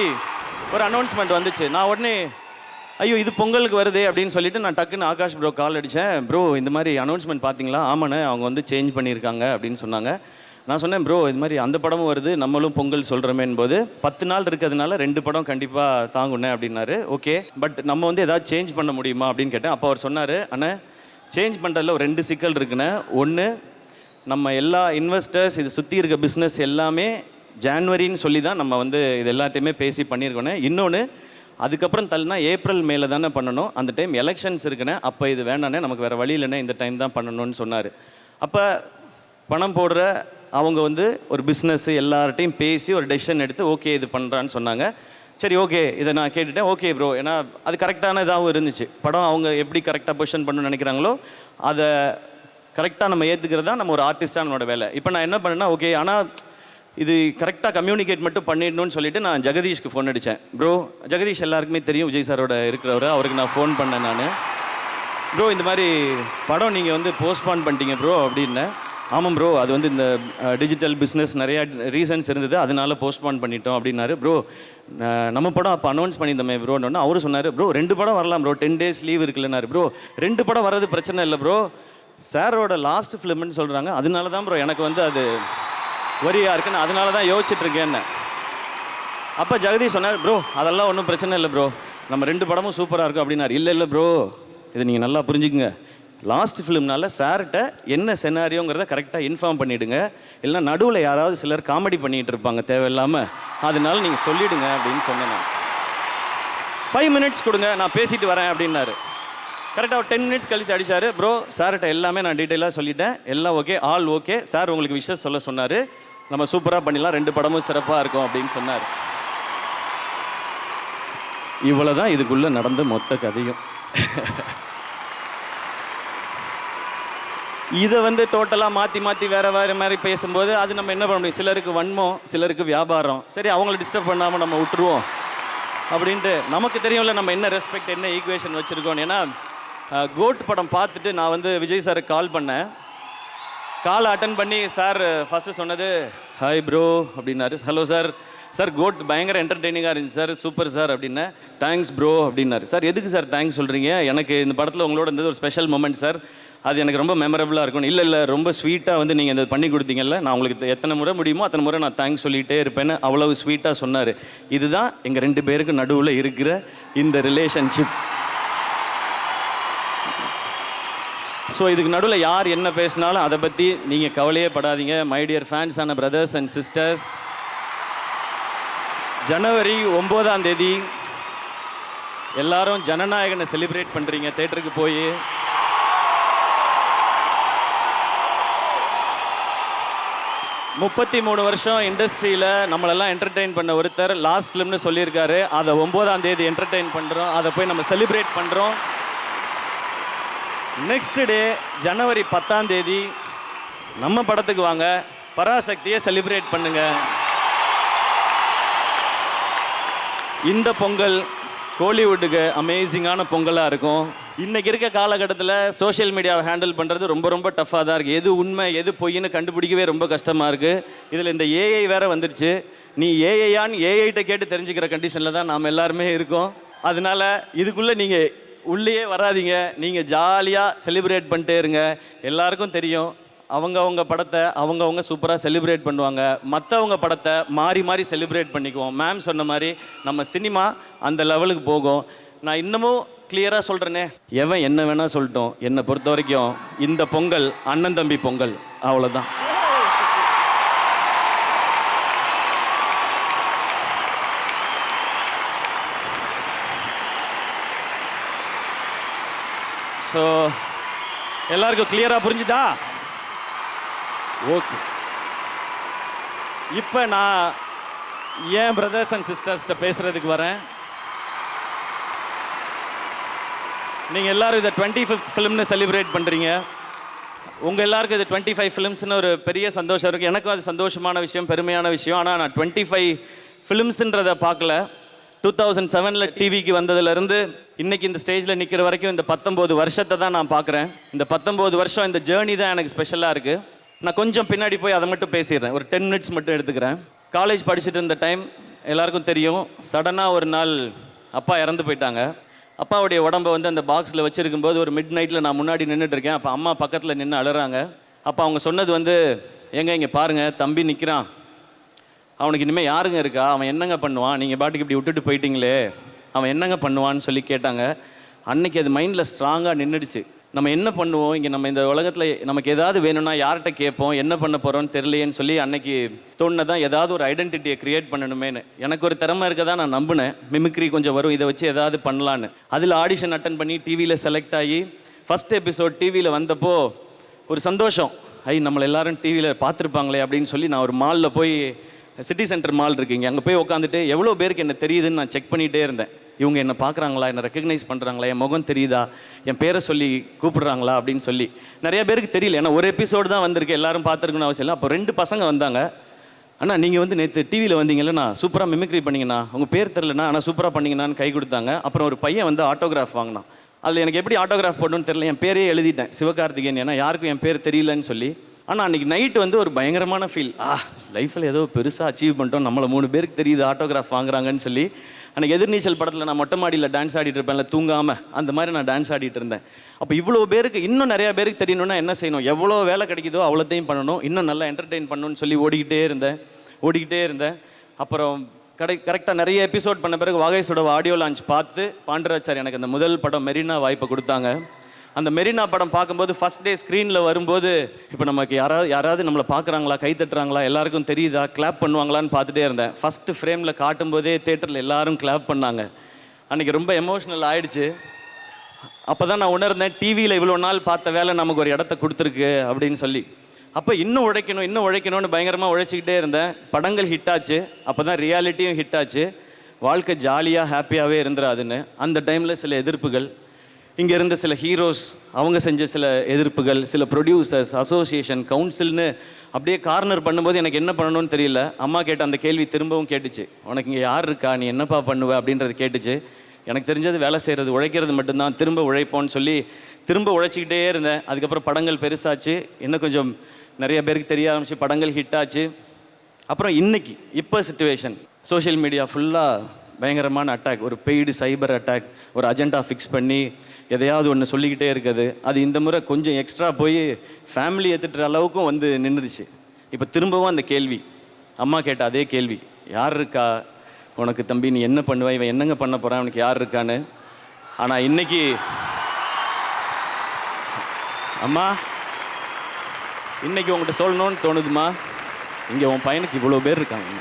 ஒரு அனௌன்ஸ்மெண்ட் வந்துச்சு. நான் உடனே ஐயோ இது பொங்கலுக்கு வருது அப்படின்னு சொல்லிட்டு நான் டக்குன்னு ஆகாஷ் ப்ரோ கால் அடித்தேன். ப்ரோ இந்த மாதிரி அனௌன்ஸ்மெண்ட் பார்த்தீங்களா? ஆமாண்ணே, அவங்க வந்து சேஞ்ச் பண்ணியிருக்காங்க அப்படின்னு சொன்னாங்க. நான் சொன்னேன், ப்ரோ இது மாதிரி அந்த படமும் வருது, நம்மளும் பொங்கல் சொல்கிறோமேன் போது 10 நாள் இருக்கிறதுனால 2 படம் கண்டிப்பாக தாங்குண்ணே அப்படின்னாரு. ஓகே, பட் நம்ம வந்து ஏதாவது சேஞ்ச் பண்ண முடியுமா அப்படின்னு கேட்டேன். அப்போ அவர் சொன்னார், அண்ணே சேஞ்ச் பண்ணுறதுல ஒரு 2 சிக்கல் இருக்குண்ணே. ஒன்று, நம்ம எல்லா இன்வெஸ்டர்ஸ் இது சுற்றி இருக்க பிஸ்னஸ் எல்லாமே ஜான்வரின்னு சொல்லி தான் நம்ம வந்து இது எல்லாத்தையுமே பேசி பண்ணியிருக்கோண்ணே. இன்னொன்று, அதுக்கப்புறம் தள்ளினா ஏப்ரல் மேலே தானே பண்ணணும், அந்த டைம் எலெக்ஷன்ஸ் இருக்குண்ணே, அப்போ இது வேண்டாண்ணே, நமக்கு வேறு வழி இல்லைண்ணே, இந்த டைம் தான் பண்ணணும்னு சொன்னார். அப்போ பணம் போடுற அவங்க வந்து ஒரு பிஸ்னஸ்ஸு எல்லார்ட்டையும் பேசி ஒரு டெசிஷன் எடுத்து ஓகே இது பண்ணுறான்னு சொன்னாங்க. சரி ஓகே, இதை நான் கேட்டுட்டேன். ஓகே ப்ரோ, ஏன்னா அது கரெக்டான இதாகவும் இருந்துச்சு. படம் அவங்க எப்படி கரெக்டாக பொசிஷன் பண்ணணும்னு நினைக்கிறாங்களோ அதை கரெக்டாக நம்ம ஏற்றுக்கிறது தான் நம்ம ஒரு ஆர்டிஸ்டாக நம்மளோட வேலை. இப்போ நான் என்ன பண்ணேன்னா, ஓகே ஆனால் இது கரெக்டாக கம்யூனிகேட் மட்டும் பண்ணிடணும்னு சொல்லிட்டு நான் ஜெகதீஷ்க்கு ஃபோன் அடித்தேன். ப்ரோ, ஜெகதீஷ் எல்லாருக்குமே தெரியும் விஜய் சாரோட இருக்கிறவர், அவருக்கு நான் ஃபோன் பண்ணேன். நான் ப்ரோ இந்த மாதிரி படம் நீங்கள் வந்து போஸ்ட்பான் பண்ணிட்டீங்க ப்ரோ அப்படின்னேன். ஆமாம் ப்ரோ, அது வந்து இந்த டிஜிட்டல் பிஸ்னஸ் நிறையா ரீசன்ஸ் இருந்தது, அதனால போஸ்ட்பான் பண்ணிட்டோம் அப்படின்னாரு. ப்ரோ நம்ம படம் அப்போ அனௌன்ஸ் பண்ணியிருந்தோமே ப்ரோன்னு அவரு சொன்னார், ப்ரோ 2 படம் வரலாம் ப்ரோ, 10 days லீவ் இருக்குல்லன்னாரு. ப்ரோ 2 படம் வர்றது பிரச்சனை இல்லை ப்ரோ, சாரோட லாஸ்ட் ஃபிலிம்னு சொல்கிறாங்க, அதனால தான் ப்ரோ எனக்கு வந்து அது வரியாக இருக்குன்னு அதனால தான் யோசிச்சுட்ருக்கேன்னு. அப்போ ஜெகதீஷ் சொன்னார், ப்ரோ அதெல்லாம் ஒன்றும் பிரச்சனை இல்லை ப்ரோ, நம்ம 2 படமும் சூப்பராக இருக்கும் அப்படின்னாரு. இல்லை ப்ரோ, இதை நீங்கள் நல்லா புரிஞ்சுக்குங்க, லாஸ்ட் ஃபிலிம்னால சார்கிட்ட என்ன செனாரியோங்கிறத கரெக்டாக இன்ஃபார்ம் பண்ணிவிடுங்க, இல்லைனா நடுவில் யாராவது சிலர் காமெடி பண்ணிகிட்டு இருப்பாங்க தேவையில்லாமல், அதனால நீங்கள் சொல்லிவிடுங்க அப்படின்னு சொன்னேன். நான் 5 minutes கொடுங்க, நான் பேசிட்டு வரேன் அப்படின்னாரு. கரெக்டாக ஒரு 10 minutes கழிச்சு அடித்தார். ப்ரோ சார்கிட்ட எல்லாமே நான் டீட்டெயிலாக சொல்லிட்டேன், எல்லாம் ஓகே, ஆல் ஓகே, சார் உங்களுக்கு விஷஸ் சொல்ல சொன்னார், நம்ம சூப்பராக பண்ணிடலாம், 2 படமும் சிறப்பாக இருக்கும் அப்படின்னு சொன்னார். இவ்வளோ தான் இதுக்குள்ளே நடந்த மொத்த கதையும். இதை வந்து டோட்டலாக மாற்றி வேறு மாதிரி பேசும்போது அது நம்ம என்ன பண்ண முடியும், சிலருக்கு வன்மம், சிலருக்கு வியாபாரம், சரி அவங்கள டிஸ்டர்ப் பண்ணாமல் நம்ம விட்டுருவோம் அப்படின்ட்டு. நமக்கு தெரியும்ல நம்ம என்ன ரெஸ்பெக்ட், என்ன ஈக்குவேஷன் வச்சுருக்கோம். ஏன்னா கோட் படம் பார்த்துட்டு நான் வந்து விஜய் சாருக்கு கால் பண்ணேன். காலை அட்டன் பண்ணி சார் ஃபஸ்ட்டு சொன்னது ஹாய் ப்ரோ அப்படின்னாரு. ஹலோ சார், சார் கோட் பயங்கர என்டர்டெய்னிங்காக இருந்துச்சு சார், சூப்பர் சார் அப்படின்னேன். தேங்க்ஸ் ப்ரோ அப்படின்னாரு. சார் எதுக்கு சார் தேங்க்ஸ் சொல்கிறீங்க, எனக்கு இந்த படத்தில் உங்களோட இருந்தது ஒரு ஸ்பெஷல் மூமெண்ட் சார், அது எனக்கு ரொம்ப மெமரபுளாக இருக்கும். இல்லை ரொம்ப ஸ்வீட்டாக வந்து நீங்கள் இந்த பண்ணி கொடுத்தீங்கல்ல, நான் உங்களுக்கு எத்தனை முறை முடியுமோ அத்தனை முறை நான் தேங்க்ஸ் சொல்லிகிட்டே இருப்பேன்னு அவ்வளவு ஸ்வீட்டாக சொன்னார். இதுதான் எங்கள் 2 பேருக்கு நடுவில் இருக்கிற இந்த ரிலேஷன்ஷிப். ஸோ இதுக்கு நடுவில் யார் என்ன பேசினாலும் அதை பற்றி நீங்கள் கவலையே படாதீங்க. மை டியர் ஃபேன்ஸ் ஆன பிரதர்ஸ் அண்ட் சிஸ்டர்ஸ், ஜனவரி 9ஆம் தேதி எல்லாரும் ஜனநாயகனை செலிப்ரேட் பண்ணுறீங்க தேட்டருக்கு போய். முப்பத்தி 3 வருஷம் இண்டஸ்ட்ரியில் நம்மளெல்லாம் என்டர்டெயின் பண்ண ஒருத்தர் லாஸ்ட் ஃபிலிம்னு சொல்லியிருக்காரு, அதை 9ஆம் தேதி என்டர்டெயின் பண்ணுறோம், அதை போய் நம்ம செலிப்ரேட் பண்ணுறோம். நெக்ஸ்ட் டே ஜனவரி 10ஆம் தேதி நம்ம படத்துக்கு வாங்க, பராசக்தியை செலிப்ரேட் பண்ணுங்க. இந்த பொங்கல் கோலிவுட்டுக்கு அமேசிங்கான பொங்கலாக இருக்கும். இன்றைக்கி இருக்க காலகட்டத்தில் சோஷியல் மீடியாவை ஹேண்டில் பண்ணுறது ரொம்ப டஃப்பாக தான் இருக்குது. எது உண்மை எது பொய்ன்னு கண்டுபிடிக்கவே ரொம்ப கஷ்டமாக இருக்குது. இதில் இந்த ஏஐ வேறு வந்துடுச்சு. நீ ஏஐயான்னு ஏஐட்ட கேட்டு தெரிஞ்சுக்கிற கண்டிஷனில் தான் நாம் எல்லாருமே இருக்கோம். அதனால் இதுக்குள்ளே நீங்கள் உள்ளேயே வராதிங்க, நீங்கள் ஜாலியாக செலிப்ரேட் பண்ணிட்டே இருங்க. எல்லாருக்கும் தெரியும் அவங்கவுங்க படத்தை அவங்கவுங்க சூப்பராக செலிப்ரேட் பண்ணுவாங்க, மற்றவங்க படத்தை மாறி செலிப்ரேட் பண்ணிக்குவோம். மேம் சொன்ன மாதிரி நம்ம சினிமா அந்த லெவலுக்கு போகும். நான் இன்னமும் கிளியராக சொல்கிறேனே, எவன் என்ன வேணால் சொல்லட்டும், என்னை பொறுத்த வரைக்கும் இந்த பொங்கல் அண்ணன் தம்பி பொங்கல், அவ்வளோதான். ஸோ எல்லாருக்கும் கிளியராக புரிஞ்சுதா? ஓகே. இப்போ நான் ஏன் பிரதர்ஸ் அண்ட் சிஸ்டர்ஸ்கிட்ட பேசுகிறதுக்கு வரேன். நீங்கள் எல்லோரும் இதை 25th ஃபிலிம்னு செலிப்ரேட் பண்ணுறீங்க. உங்கள் எல்லாருக்கும் இது 25 ஃபிலிம்ஸ்னு ஒரு பெரிய சந்தோஷம் இருக்குது. எனக்கும் அது சந்தோஷமான விஷயம், பெருமையான விஷயம். ஆனால் நான் 25 ஃபிலிம்ஸுன்றதை பார்க்கல. 2007 டிவிக்கு வந்ததுலேருந்து இன்றைக்கி இந்த ஸ்டேஜில் நிற்கிற வரைக்கும் இந்த 19 வருஷத்தை தான் நான் பார்க்குறேன். இந்த 19 வருஷம் இந்த ஜேர்னி தான் எனக்கு ஸ்பெஷலாக இருக்குது. நான் கொஞ்சம் பின்னாடி போய் அதை மட்டும் பேசிடுறேன். ஒரு 10 மினிட்ஸ் மட்டும் எடுத்துக்கிறேன். காலேஜ் படிச்சுட்டு இருந்த டைம் எல்லாருக்கும் தெரியும். சடனாக ஒரு நாள் அப்பா இறந்து போயிட்டாங்க. அப்பாவுடைய உடம்பை வந்து அந்த பாக்ஸில் வச்சுருக்கும்போது ஒரு மிட் நைட்டில் நான் முன்னாடி நின்றுட்டுருக்கேன். அப்போ அம்மா பக்கத்தில் நின்று அழுறாங்க. அப்போ அவங்க சொன்னது வந்து, ஏங்க இங்கே பாருங்கள், தம்பி நிற்கிறான், அவனுக்கு இனிமேல் யாருங்க இருக்கா, அவன் என்னங்க பண்ணுவான், நீங்கள் பாட்டுக்கு இப்படி விட்டுட்டு போயிட்டீங்களே, அவன் என்னங்க பண்ணுவான்னு சொல்லி கேட்டாங்க. அன்னைக்கு அது மைண்டில் ஸ்ட்ராங்காக நின்றுடுச்சு. நம்ம என்ன பண்ணுவோம் இங்கே, நம்ம இந்த உலகத்தில் நமக்கு ஏதாவது வேணும்னா யார்கிட்ட கேட்போம், என்ன பண்ண போகிறோன்னு தெரியலையேன்னு சொல்லி அன்னைக்கு தோணுதான் ஏதாவது ஒரு ஐடென்டிட்டியை க்ரியேட் பண்ணணுமேனு. எனக்கு ஒரு திறமை இருக்க தான் நான் நம்பினேன். மிமிக்ரி கொஞ்சம் வரும், இதை வச்சு ஏதாவது பண்ணலான்னு. அதில் ஆடிஷன் அட்டன் பண்ணி டிவியில் செலக்ட் ஆகி ஃபஸ்ட் எபிசோட் டிவியில் வந்தப்போ ஒரு சந்தோஷம். நம்மளை எல்லாரும் டிவியில் பார்த்துருப்பாங்களே அப்படின்னு சொல்லி நான் ஒரு மாலில் போய், சிட்டி சென்டர் மால் இருக்குங்க, அங்கே போய் உட்காந்துட்டு எவ்வளோ பேருக்கு என்ன தெரியுதுன்னு நான் செக் பண்ணிகிட்டே இருந்தேன். இவங்க என்ன பார்க்குறாங்களா, என்ன ரெக்கக்னைஸ் பண்ணுறாங்களா, என் முகம் தெரியுதா, என் பேரை சொல்லி கூப்பிடுறாங்களா அப்படின்னு சொல்லி. நிறைய பேருக்கு தெரியல, ஏன்னா ஒரு எபிசோடு தான் வந்திருக்கு, எல்லாரும் பார்த்துருக்கணும்னு அவசியம் இல்லை. அப்போ 2 பசங்க வந்தாங்க. அண்ணா நீங்கள் வந்து நேற்று டிவியில் வந்தீங்கல்லண்ணா, சூப்பராக மிமிக்ரி பண்ணிங்கண்ணா, உங்கள் பேர் தெரிலண்ணா, ஆனால் சூப்பராக பண்ணிங்கண்ணான்னு கை கொடுத்தாங்க. அப்புறம் ஒரு பையன் வந்து ஆட்டோகிராஃப் வாங்கினான். அதில் எனக்கு எப்படி ஆட்டோகிராஃப் போடணும்னு தெரியல, என் பேரே எழுதிட்டேன் சிவகார்த்திகேயன், ஏன்னா யாருக்கும் என் பேர் தெரியலன்னு சொல்லி. ஆனால் அன்றைக்கி நைட்டு வந்து ஒரு பயங்கரமான ஃபீல். லைஃப்பில் ஏதோ பெருசாக அச்சீவ் பண்ணிட்டோம், நம்மளை 3 பேருக்கு தெரியுது ஆட்டோகிராஃப் வாங்குறாங்கன்னு சொல்லி. அன்றைக்கி எதிர்நீச்சல் படத்தில் நான் மொட்டை மாடியில் டான்ஸ் ஆடிட்டு இருப்பேன்ல, தூங்காமல், அந்த மாதிரி நான் டான்ஸ் ஆடிட்டு இருந்தேன். அப்போ இவ்வளோ பேருக்கு, இன்னும் நிறையா பேருக்கு தெரியணும்னா என்ன செய்யணும், எவ்வளோ வேலை கிடைக்குதோ அவ்வளோத்தையும் பண்ணணும், இன்னும் நல்லா என்டர்டெயின் பண்ணணும்னு சொல்லி ஓடிக்கிட்டே இருந்தேன். அப்புறம் கரெக்டாக நிறைய எபிசோட் பண்ண பிறகு வாகைசோட ஆடியோ லான்ச் பார்த்து பாண்டராஜ் சார் எனக்கு அந்த முதல் படம் மெரினா வாய்ப்பை கொடுத்தாங்க. அந்த மெரினா படம் பார்க்கும்போது ஃபஸ்ட் டே ஸ்க்ரீனில் வரும்போது, இப்போ நமக்கு யாராவது நம்மளை பார்க்குறாங்களா, கை தட்டுறாங்களா, எல்லாருக்கும் தெரியுதா, கிளாப் பண்ணுவாங்களான்னு பார்த்துட்டே இருந்தேன். ஃபஸ்ட்டு ஃப்ரேமில் காட்டும்போதே தேட்டரில் எல்லாரும் கிளாப் பண்ணாங்க. அன்றைக்கி ரொம்ப எமோஷ்னல் ஆகிடுச்சு. அப்போ தான் நான் உணர்ந்தேன், டிவியில் இவ்வளோ நாள் பார்த்த வேலை நமக்கு ஒரு இடத்த கொடுத்துருக்கு அப்படின்னு சொல்லி. அப்போ இன்னும் உழைக்கணும்னு பயங்கரமாக உழைச்சிக்கிட்டே இருந்தேன். படங்கள் ஹிட் ஆச்சு. அப்போ தான் ரியாலிட்டியும் ஹிட் ஆச்சு. வாழ்க்கை ஜாலியாக ஹாப்பியாகவே இருந்துடாதுன்னு. அந்த டைமில் சில எதிர்ப்புகள், இங்கே இருந்த சில ஹீரோஸ் அவங்க செஞ்ச சில எதிர்ப்புகள், சில ப்ரொடியூசர்ஸ், அசோசியேஷன், கவுன்சில்னு அப்படியே கார்னர் பண்ணும்போது எனக்கு என்ன பண்ணணும்னு தெரியல. அம்மா கேட்ட அந்த கேள்வி திரும்பவும் கேட்டுச்சு, உனக்கு இங்கே யார் இருக்கா, நீ என்னப்பா பண்ணுவ அப்படின்றது கேட்டுச்சு. எனக்கு தெரிஞ்சது வேலை செய்கிறது, உழைக்கிறது மட்டும்தான், திரும்ப உழைப்போன்னு சொல்லி திரும்ப உழைச்சிக்கிட்டே இருந்தேன். அதுக்கப்புறம் படங்கள் பெருசாச்சு, இன்னும் கொஞ்சம் நிறைய பேருக்கு தெரிய ஆரம்பிச்சு, படங்கள் ஹிட் ஆச்சு. அப்புறம் இப்போ சிச்சுவேஷன், சோஷியல் மீடியா ஃபுல்லாக பயங்கரமான அட்டாக், ஒரு பெய்டு சைபர் அட்டாக், ஒரு அஜெண்டா ஃபிக்ஸ் பண்ணி எதையாவது ஒன்று சொல்லிக்கிட்டே இருக்குது. அது இந்த முறை கொஞ்சம் எக்ஸ்ட்ரா போய் ஃபேமிலி ஏற்றுட்டுற அளவுக்கும் வந்து நின்றுடுச்சு. இப்போ திரும்பவும் அந்த கேள்வி, அம்மா கேட்ட அதே கேள்வி, யார் இருக்கா உனக்கு தம்பி, நீ என்ன பண்ணுவ, இவன் என்னங்க பண்ண போகிறான், அவனுக்கு யார் இருக்கான்னு. ஆனால் இன்னைக்கு அம்மா, இன்னைக்கு உங்கள்கிட்ட சொல்லணும்னு தோணுதுமா, இங்கே உன் பையனுக்கு இவ்வளோ பேர் இருக்காங்க.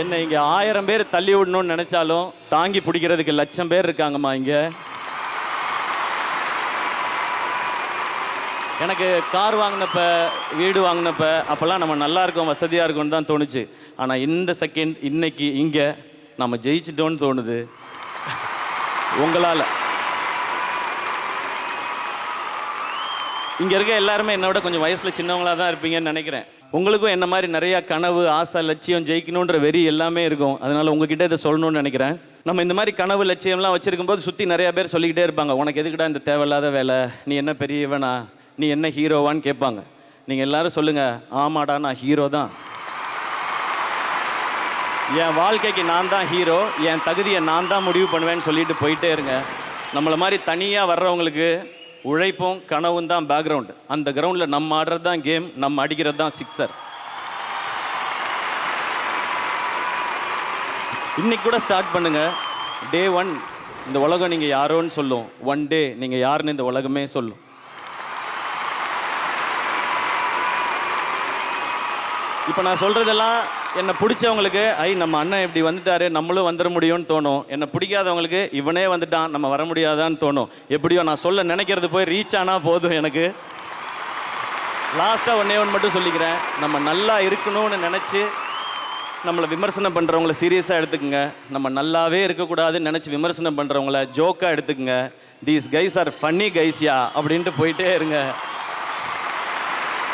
என்னை இங்கே 1000 பேர் தள்ளி விடணும்னு நினச்சாலும் தாங்கி பிடிக்கிறதுக்கு 1,00,000 பேர் இருக்காங்கம்மா இங்கே. எனக்கு கார் வாங்கினப்ப, வீடு வாங்கினப்ப அப்போல்லாம் நம்ம நல்லா இருக்கோம், வசதியாக இருக்கோம்னு தான் தோணுச்சு. ஆனால் இந்த செகண்ட், இன்னைக்கு இங்கே நம்ம ஜெயிச்சிட்டோன்னு தோணுது உங்களால். இங்கே இருக்க எல்லாருமே என்னை விட கொஞ்சம் வயசில் சின்னவங்களாக தான் இருப்பீங்கன்னு நினைக்கிறேன். உங்களுக்கும் என்ன மாதிரி நிறையா கனவு, ஆசை, லட்சியம், ஜெயிக்கணுன்ற வெறி எல்லாமே இருக்கும். அதனால் உங்ககிட்ட இதை சொல்லணும்னு நினைக்கிறேன். நம்ம இந்த மாதிரி கனவு, லட்சியம்லாம் வச்சுருக்கும் போது சுற்றி நிறையா பேர் சொல்லிக்கிட்டே இருப்பாங்க, உனக்கு எதுக்குடா இந்த தேவையில்லாத வேலை, நீ என்ன பெரியவனா, நீ என்ன ஹீரோவான்னு கேட்பாங்க. நீங்கள் எல்லாரும் சொல்லுங்கள், ஆமாடா நான் ஹீரோ தான், என் வாழ்க்கைக்கு நான் தான் ஹீரோ, என் தகுதியை நான் தான் முடிவு பண்ணுவேன்னு சொல்லிட்டு போயிட்டே இருங்க. நம்மளை மாதிரி தனியாக வர்றவங்களுக்கு உழைப்பும் கனவும் தான் பேக்ரவுண்டு. அந்த கிரவுண்டில் நம்ம ஆடுறது தான் கேம், நம்ம அடிக்கிறது தான் சிக்ஸர். இன்னைக்கு கூட ஸ்டார்ட் பண்ணுங்க. டே 1 இந்த உலகம் நீங்கள் யாரோன்னு சொல்லும், 1 டே நீங்கள் யாருன்னு இந்த உலகமே சொல்லும். இப்போ நான் சொல்கிறதெல்லாம் என்னை பிடிச்சவங்களுக்கு நம்ம அண்ணன் இப்படி வந்துட்டாரு நம்மளும் வந்துட முடியும்னு தோணும். என்னை பிடிக்காதவங்களுக்கு இவனே வந்துட்டான் நம்ம வர முடியாதான்னு தோணும். எப்படியோ நான் சொல்ல நினைக்கிறது போய் ரீச் ஆனால் போதும் எனக்கு. லாஸ்ட்டாக ஒன்றே மட்டும் சொல்லிக்கிறேன். நம்ம நல்லா இருக்கணும்னு நினச்சி நம்மளை விமர்சனம் பண்ணுறவங்கள சீரியஸாக எடுத்துக்கங்க. நம்ம நல்லாவே இருக்கக்கூடாதுன்னு நினச்சி விமர்சனம் பண்ணுறவங்கள ஜோக்காக எடுத்துக்கங்க. தீஸ் கைஸ் ஆர் ஃபன்னி கைஸ்யா அப்படின்ட்டு போயிட்டே இருங்க.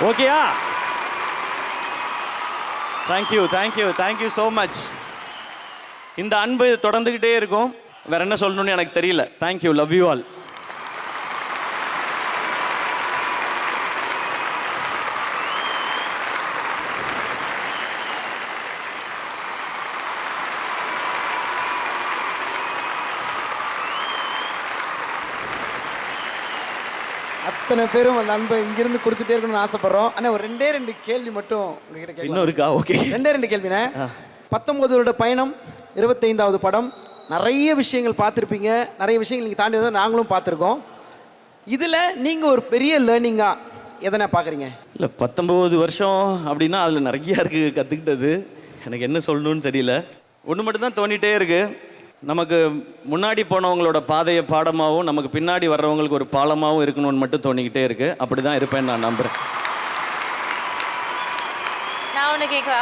ஓகேயா? Thank you so much. இந்த அன்பு தொடர்ந்துக்கிட்டே இருக்கும். வேற என்ன சொல்லணும்னு எனக்கு தெரியல. Thank you, love you all. அத்தனை பேரும் அந்த அன்பை இங்கிருந்து கொடுத்துட்டே இருக்கணும்னு ஆசைப்படுறோம். ஆனால் ஒரு ரெண்டு கேள்வி மட்டும் உங்ககிட்ட கேட்கலாம். இன்னும் இருக்கா? ஓகே, ரெண்டு கேள்விண்ணே. 19 வருட பயணம், 25வது படம், நிறைய விஷயங்கள் பார்த்துருப்பீங்க, நிறைய விஷயங்கள் நீங்கள் தாண்டி வந்து நாங்களும் பார்த்துருக்கோம். இதில் நீங்கள் ஒரு பெரிய லேர்னிங்காக எதனா பார்க்குறீங்க? இல்லை, 19 வருஷம் அப்படின்னா அதில் நிறையா இருக்குது கற்றுக்கிட்டது. எனக்கு என்ன சொல்லணும்னு தெரியல. ஒன்று மட்டும்தான் தோண்டிகிட்டே இருக்குது. நமக்கு முன்னாடி போனவங்களோட பாதையை பாடமாகவும் நமக்கு பின்னாடி வர்றவங்களுக்கு ஒரு பாலமாகவும் இருக்கணும்னு மட்டும் தோணிக்கிட்டே இருக்கு. அப்படி தான் இருப்பேன்னு நான் நம்புகிறேன். நான் ஒன்று கேட்கவா?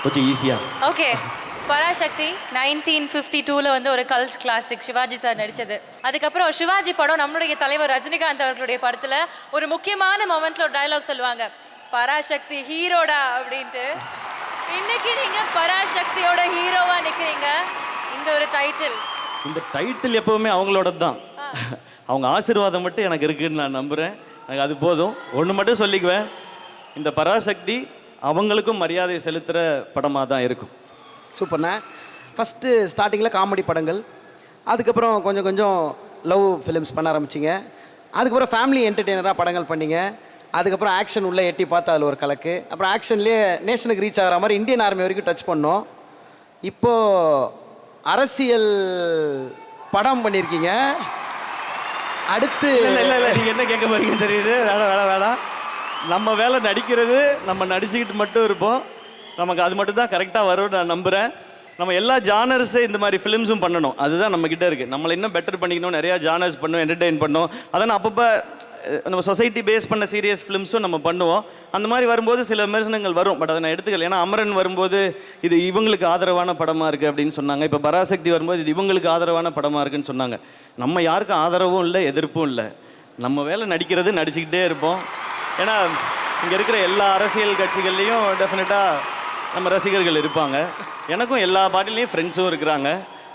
கொஞ்சம் ஈஸியா? ஓகே. பராசக்தி 1952 வந்து ஒரு கல்ட் கிளாசிக், சிவாஜி சார் நடித்தது. அதுக்கப்புறம் சிவாஜி படம் நம்மளுடைய தலைவர் ரஜினிகாந்த் அவர்களுடைய படத்தில் ஒரு முக்கியமான மொமெண்ட்ல ஒரு டயலாக் சொல்லுவாங்க, பராசக்தி ஹீரோடா அப்படின்ட்டு. இன்னைக்கு நீங்கள் பராசக்தியோட ஹீரோவாக நிற்கிறீங்க. இந்த ஒரு டைட்டில், இந்த டைட்டில் எப்பவுமே அவங்களோட தான். அவங்க ஆசீர்வாதம் மட்டும் எனக்கு இருக்குன்னு நான் நம்புகிறேன். எனக்கு அது போதும். ஒன்று மட்டும் சொல்லிக்குவேன், இந்த பராசக்தி அவங்களுக்கும் மரியாதை செலுத்துகிற படமாக தான் இருக்கும். சூப்பர்ண்ணா. ஃபஸ்ட்டு ஸ்டார்டிங்கில் காமெடி படங்கள், அதுக்கப்புறம் கொஞ்சம் கொஞ்சம் லவ் ஃபிலிம்ஸ் பண்ண ஆரம்பிச்சிங்க, அதுக்கப்புறம் ஃபேமிலி என்டர்டெய்னராக படங்கள் பண்ணிங்க, அதுக்கப்புறம் ஆக்ஷன் உள்ளே எட்டி பார்த்து அதில் ஒரு கலக்கு, அப்புறம் ஆக்ஷன்லேயே நேஷனுக்கு ரீச் ஆகிற மாதிரி இந்தியன் ஆர்மி வரைக்கும் டச் பண்ணோம். இப்போது அரசியல் படம் பண்ணியிருக்கீங்க. அடுத்து இல்லை நீங்கள் என்ன கேட்க போறீங்கன்னு தெரியுது. வேணாம். நம்ம வேலை நடிக்கிறது, நம்ம நடிச்சுக்கிட்டு மட்டும் இருப்போம். நமக்கு அது மட்டும் தான் கரெக்டாக வரும்னு நான் நம்புகிறேன். நம்ம எல்லா ஜானர்ஸே இந்த மாதிரி ஃபிலிம்ஸும் பண்ணணும். அதுதான் நம்மக்கிட்ட இருக்குது. நம்மளை இன்னும் பெட்டர் பண்ணிக்கணும். நிறையா ஜானர்ஸ் பண்ணணும், என்டர்டெயின் பண்ணணும். அதான் அப்பப்போ நம்ம சொசைட்டி பேஸ் பண்ண சீரியஸ் ஃபிலிம்ஸும் நம்ம பண்ணுவோம். அந்த மாதிரி வரும்போது சில விமர்சனங்கள் வரும். பட் அதை நான் எடுத்துக்கல. ஏன்னா அமரன் வரும்போது இது இவங்களுக்கு ஆதரவான படமாக இருக்குது அப்படின்னு சொன்னாங்க. இப்போ பராசக்தி வரும்போது இது இவங்களுக்கு ஆதரவான படமாக இருக்குன்னு சொன்னாங்க. நம்ம யாருக்கும் ஆதரவும் இல்லை, எதிர்ப்பும் இல்லை. நம்ம வேலை நடிக்கிறது, நடிச்சுக்கிட்டே இருப்போம். ஏன்னா இங்கே இருக்கிற எல்லா அரசியல் கட்சிகள்லேயும் டெஃபினட்டாக நம்ம ரசிகர்கள் இருப்பாங்க. எனக்கும் எல்லா பாட்டிலையும் ஃப்ரெண்ட்ஸும் இருக்கிறாங்க.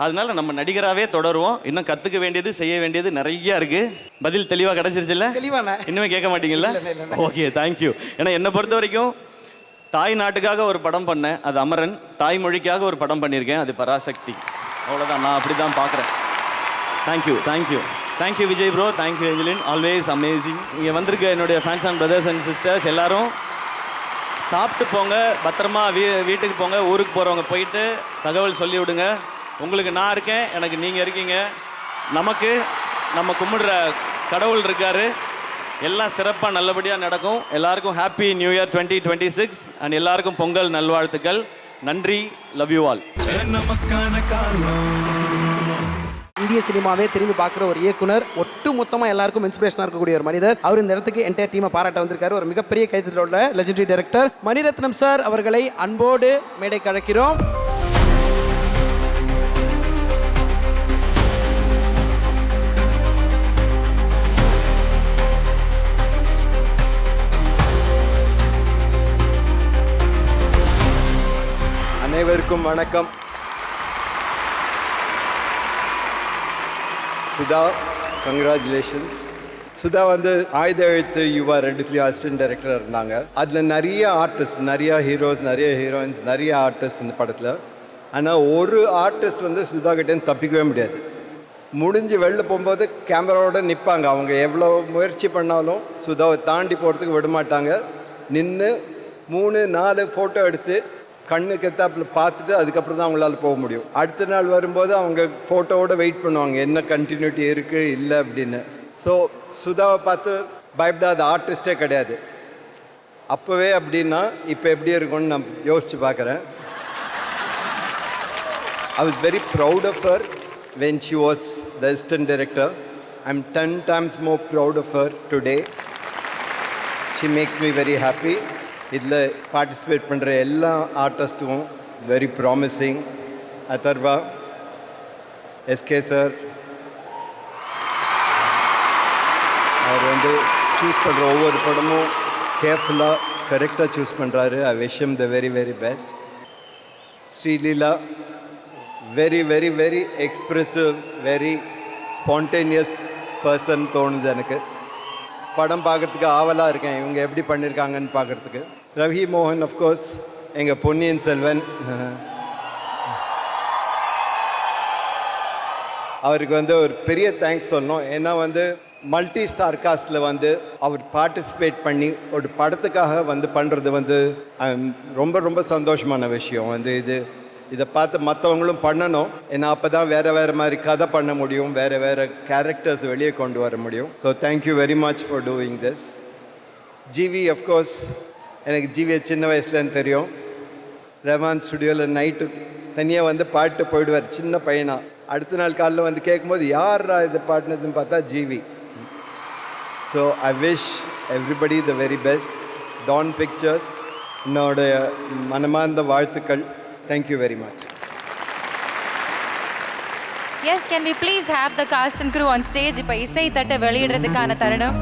அதனால நம்ம நடிகராகவே தொடருவோம். இன்னும் கற்றுக்க வேண்டியது, செய்ய வேண்டியது நிறையா இருக்குது. பதில் தெளிவாக கிடச்சிருச்சுல்ல? தெளிவான இன்னுமே கேட்க மாட்டீங்களா? Okay, thank you. ஏன்னா என்னை பொறுத்த வரைக்கும் தாய் நாட்டுக்காக ஒரு படம் பண்ணேன், அது அமரன். தாய்மொழிக்காக ஒரு படம் பண்ணியிருக்கேன், அது பராசக்தி. அவ்வளோதான், நான் அப்படி தான் பார்க்குறேன். Thank you Vijay bro, thank you Angeline, always amazing. இங்கே வந்திருக்க என்னுடைய fans and brothers and sisters எல்லாரும் சாப்பிட்டு போங்க, பத்திரமா வீட்டுக்கு போங்க. ஊருக்கு போகிறவங்க போயிட்டு தகவல் சொல்லி விடுங்க. உங்களுக்கு நான் இருக்கேன், எனக்கு நீங்கள் இருக்கீங்க. நமக்கு நம்ம கும்பிடுற கடவுள் இருக்கார். எல்லாம் சிறப்பாக நல்லபடியாக நடக்கும். எல்லாருக்கும் ஹாப்பி நியூ இயர் 2026 அண்ட் எல்லாருக்கும் பொங்கல் நல்வாழ்த்துக்கள். நன்றி, லவ் யூ ஆல். இந்திய சினிமாவே திரும்பி பார்க்குற ஒரு இயக்குனர், ஒட்டு மொத்தமாக எல்லாருக்கும் இன்ஸ்பிரேஷனாக இருக்கக்கூடிய ஒரு மனிதர். அவர் இந்த இடத்துக்கு என்டையர் டீமை பாராட்ட வந்திருக்காரு. ஒரு மிகப்பெரிய கைத்தட்டல் உள்ள லெஜெண்டரி டைரக்டர் மணிரத்னம் சார் அவர்களை அன்போடு மேடைக்கு அழைக்கிறோம். அனைவருக்கும் வணக்கம். சுதா, கங்க்ராச்சுலேஷன்ஸ். சுதா வந்து ஆயுத எழுத்து யுவா ரெண்டுத்துலேயும் அசிஸ்டன்ட் டைரக்டராக இருந்தாங்க. அதில் நிறைய ஆர்டிஸ்ட், நிறையா ஹீரோஸ், நிறைய ஹீரோயின்ஸ், நிறைய ஆர்டிஸ்ட் இந்த படத்தில். ஆனால் ஒரு ஆர்டிஸ்ட் வந்து சுதா கிட்டேருந்து தப்பிக்கவே முடியாது. முடிஞ்சு வெளில போகும்போது கேமராவோடு நிற்பாங்க. அவங்க எவ்வளோ முயற்சி பண்ணாலும் சுதாவை தாண்டி போகிறதுக்கு விட மாட்டாங்க. நின்று 3-4 ஃபோட்டோ எடுத்து கண்ணுக்கு எத்தாப்பில் பார்த்துட்டு அதுக்கப்புறம் தான் அவங்களால போக முடியும். அடுத்த நாள் வரும்போது அவங்க ஃபோட்டோவோட வெயிட் பண்ணுவாங்க, என்ன கண்டினியூட்டி இருக்குது இல்லை அப்படின்னு. ஸோ சுதாவை பார்த்து பயப்படாத ஆர்டிஸ்டே கிடையாது. அப்போவே அப்படின்னா இப்போ எப்படி இருக்கும்னு நான் யோசித்து பார்க்குறேன். I was very proud of her when she was the assistant director. I'm 10 times more proud of her today. She makes me very happy. இதில் பார்ட்டிசிபேட் பண்ணுற எல்லா ஆர்டிஸ்ட்டும் very promising. Atharvaa, SK sir, அவர் வந்து சூஸ் பண்ணுற ஒவ்வொரு படமும் கேர்ஃபுல்லாக கரெக்டாக சூஸ் பண்ணுறாரு. I wish him the very very best. Sreeleela, very very very expressive, very spontaneous person தோணுது எனக்கு. படம் பார்க்குறதுக்கு ஆவலாக இருக்கேன் இவங்க எப்படி பண்ணியிருக்காங்கன்னு பார்க்குறதுக்கு. ரவி மோகன், அஃப்கோர்ஸ் எங்கள் பொன்னியின் செல்வன், அவருக்கு வந்து ஒரு பெரிய தேங்க்ஸ் சொல்லணும். ஏன்னா வந்து மல்டி ஸ்டார் காஸ்ட்டில் வந்து அவர் பார்ட்டிசிபேட் பண்ணி ஒரு படத்துக்காக வந்து பண்ணுறது வந்து ரொம்ப ரொம்ப சந்தோஷமான விஷயம். வந்து இதை பார்த்து மற்றவங்களும் பண்ணணும். ஏன்னா அப்போ தான் வேறு மாதிரி கதை பண்ண முடியும், வேறு கேரக்டர்ஸ் வெளியே கொண்டு வர முடியும். So thank you very much for doing this. GV, of course எனக்கு ஜிவியை சின்ன வயசுலேருந்து தெரியும். ரஹ்மான் ஸ்டுடியோவில் நைட்டு தனியாக வந்து பாட்டு போயிடுவார் சின்ன பையனா. அடுத்த நாள் காலையில் வந்து கேட்கும்போது யாரா இது பாடினதுன்னு பார்த்தா GV. So I wish everybody the very best. Dawn Pictures என்னோடைய மனமார்ந்த வாழ்த்துக்கள். Thank you very much. Yes, can we please have the cast and crew on stage? இப்போ இசை தட்டை வெளியிடுறதுக்கான தருணம்.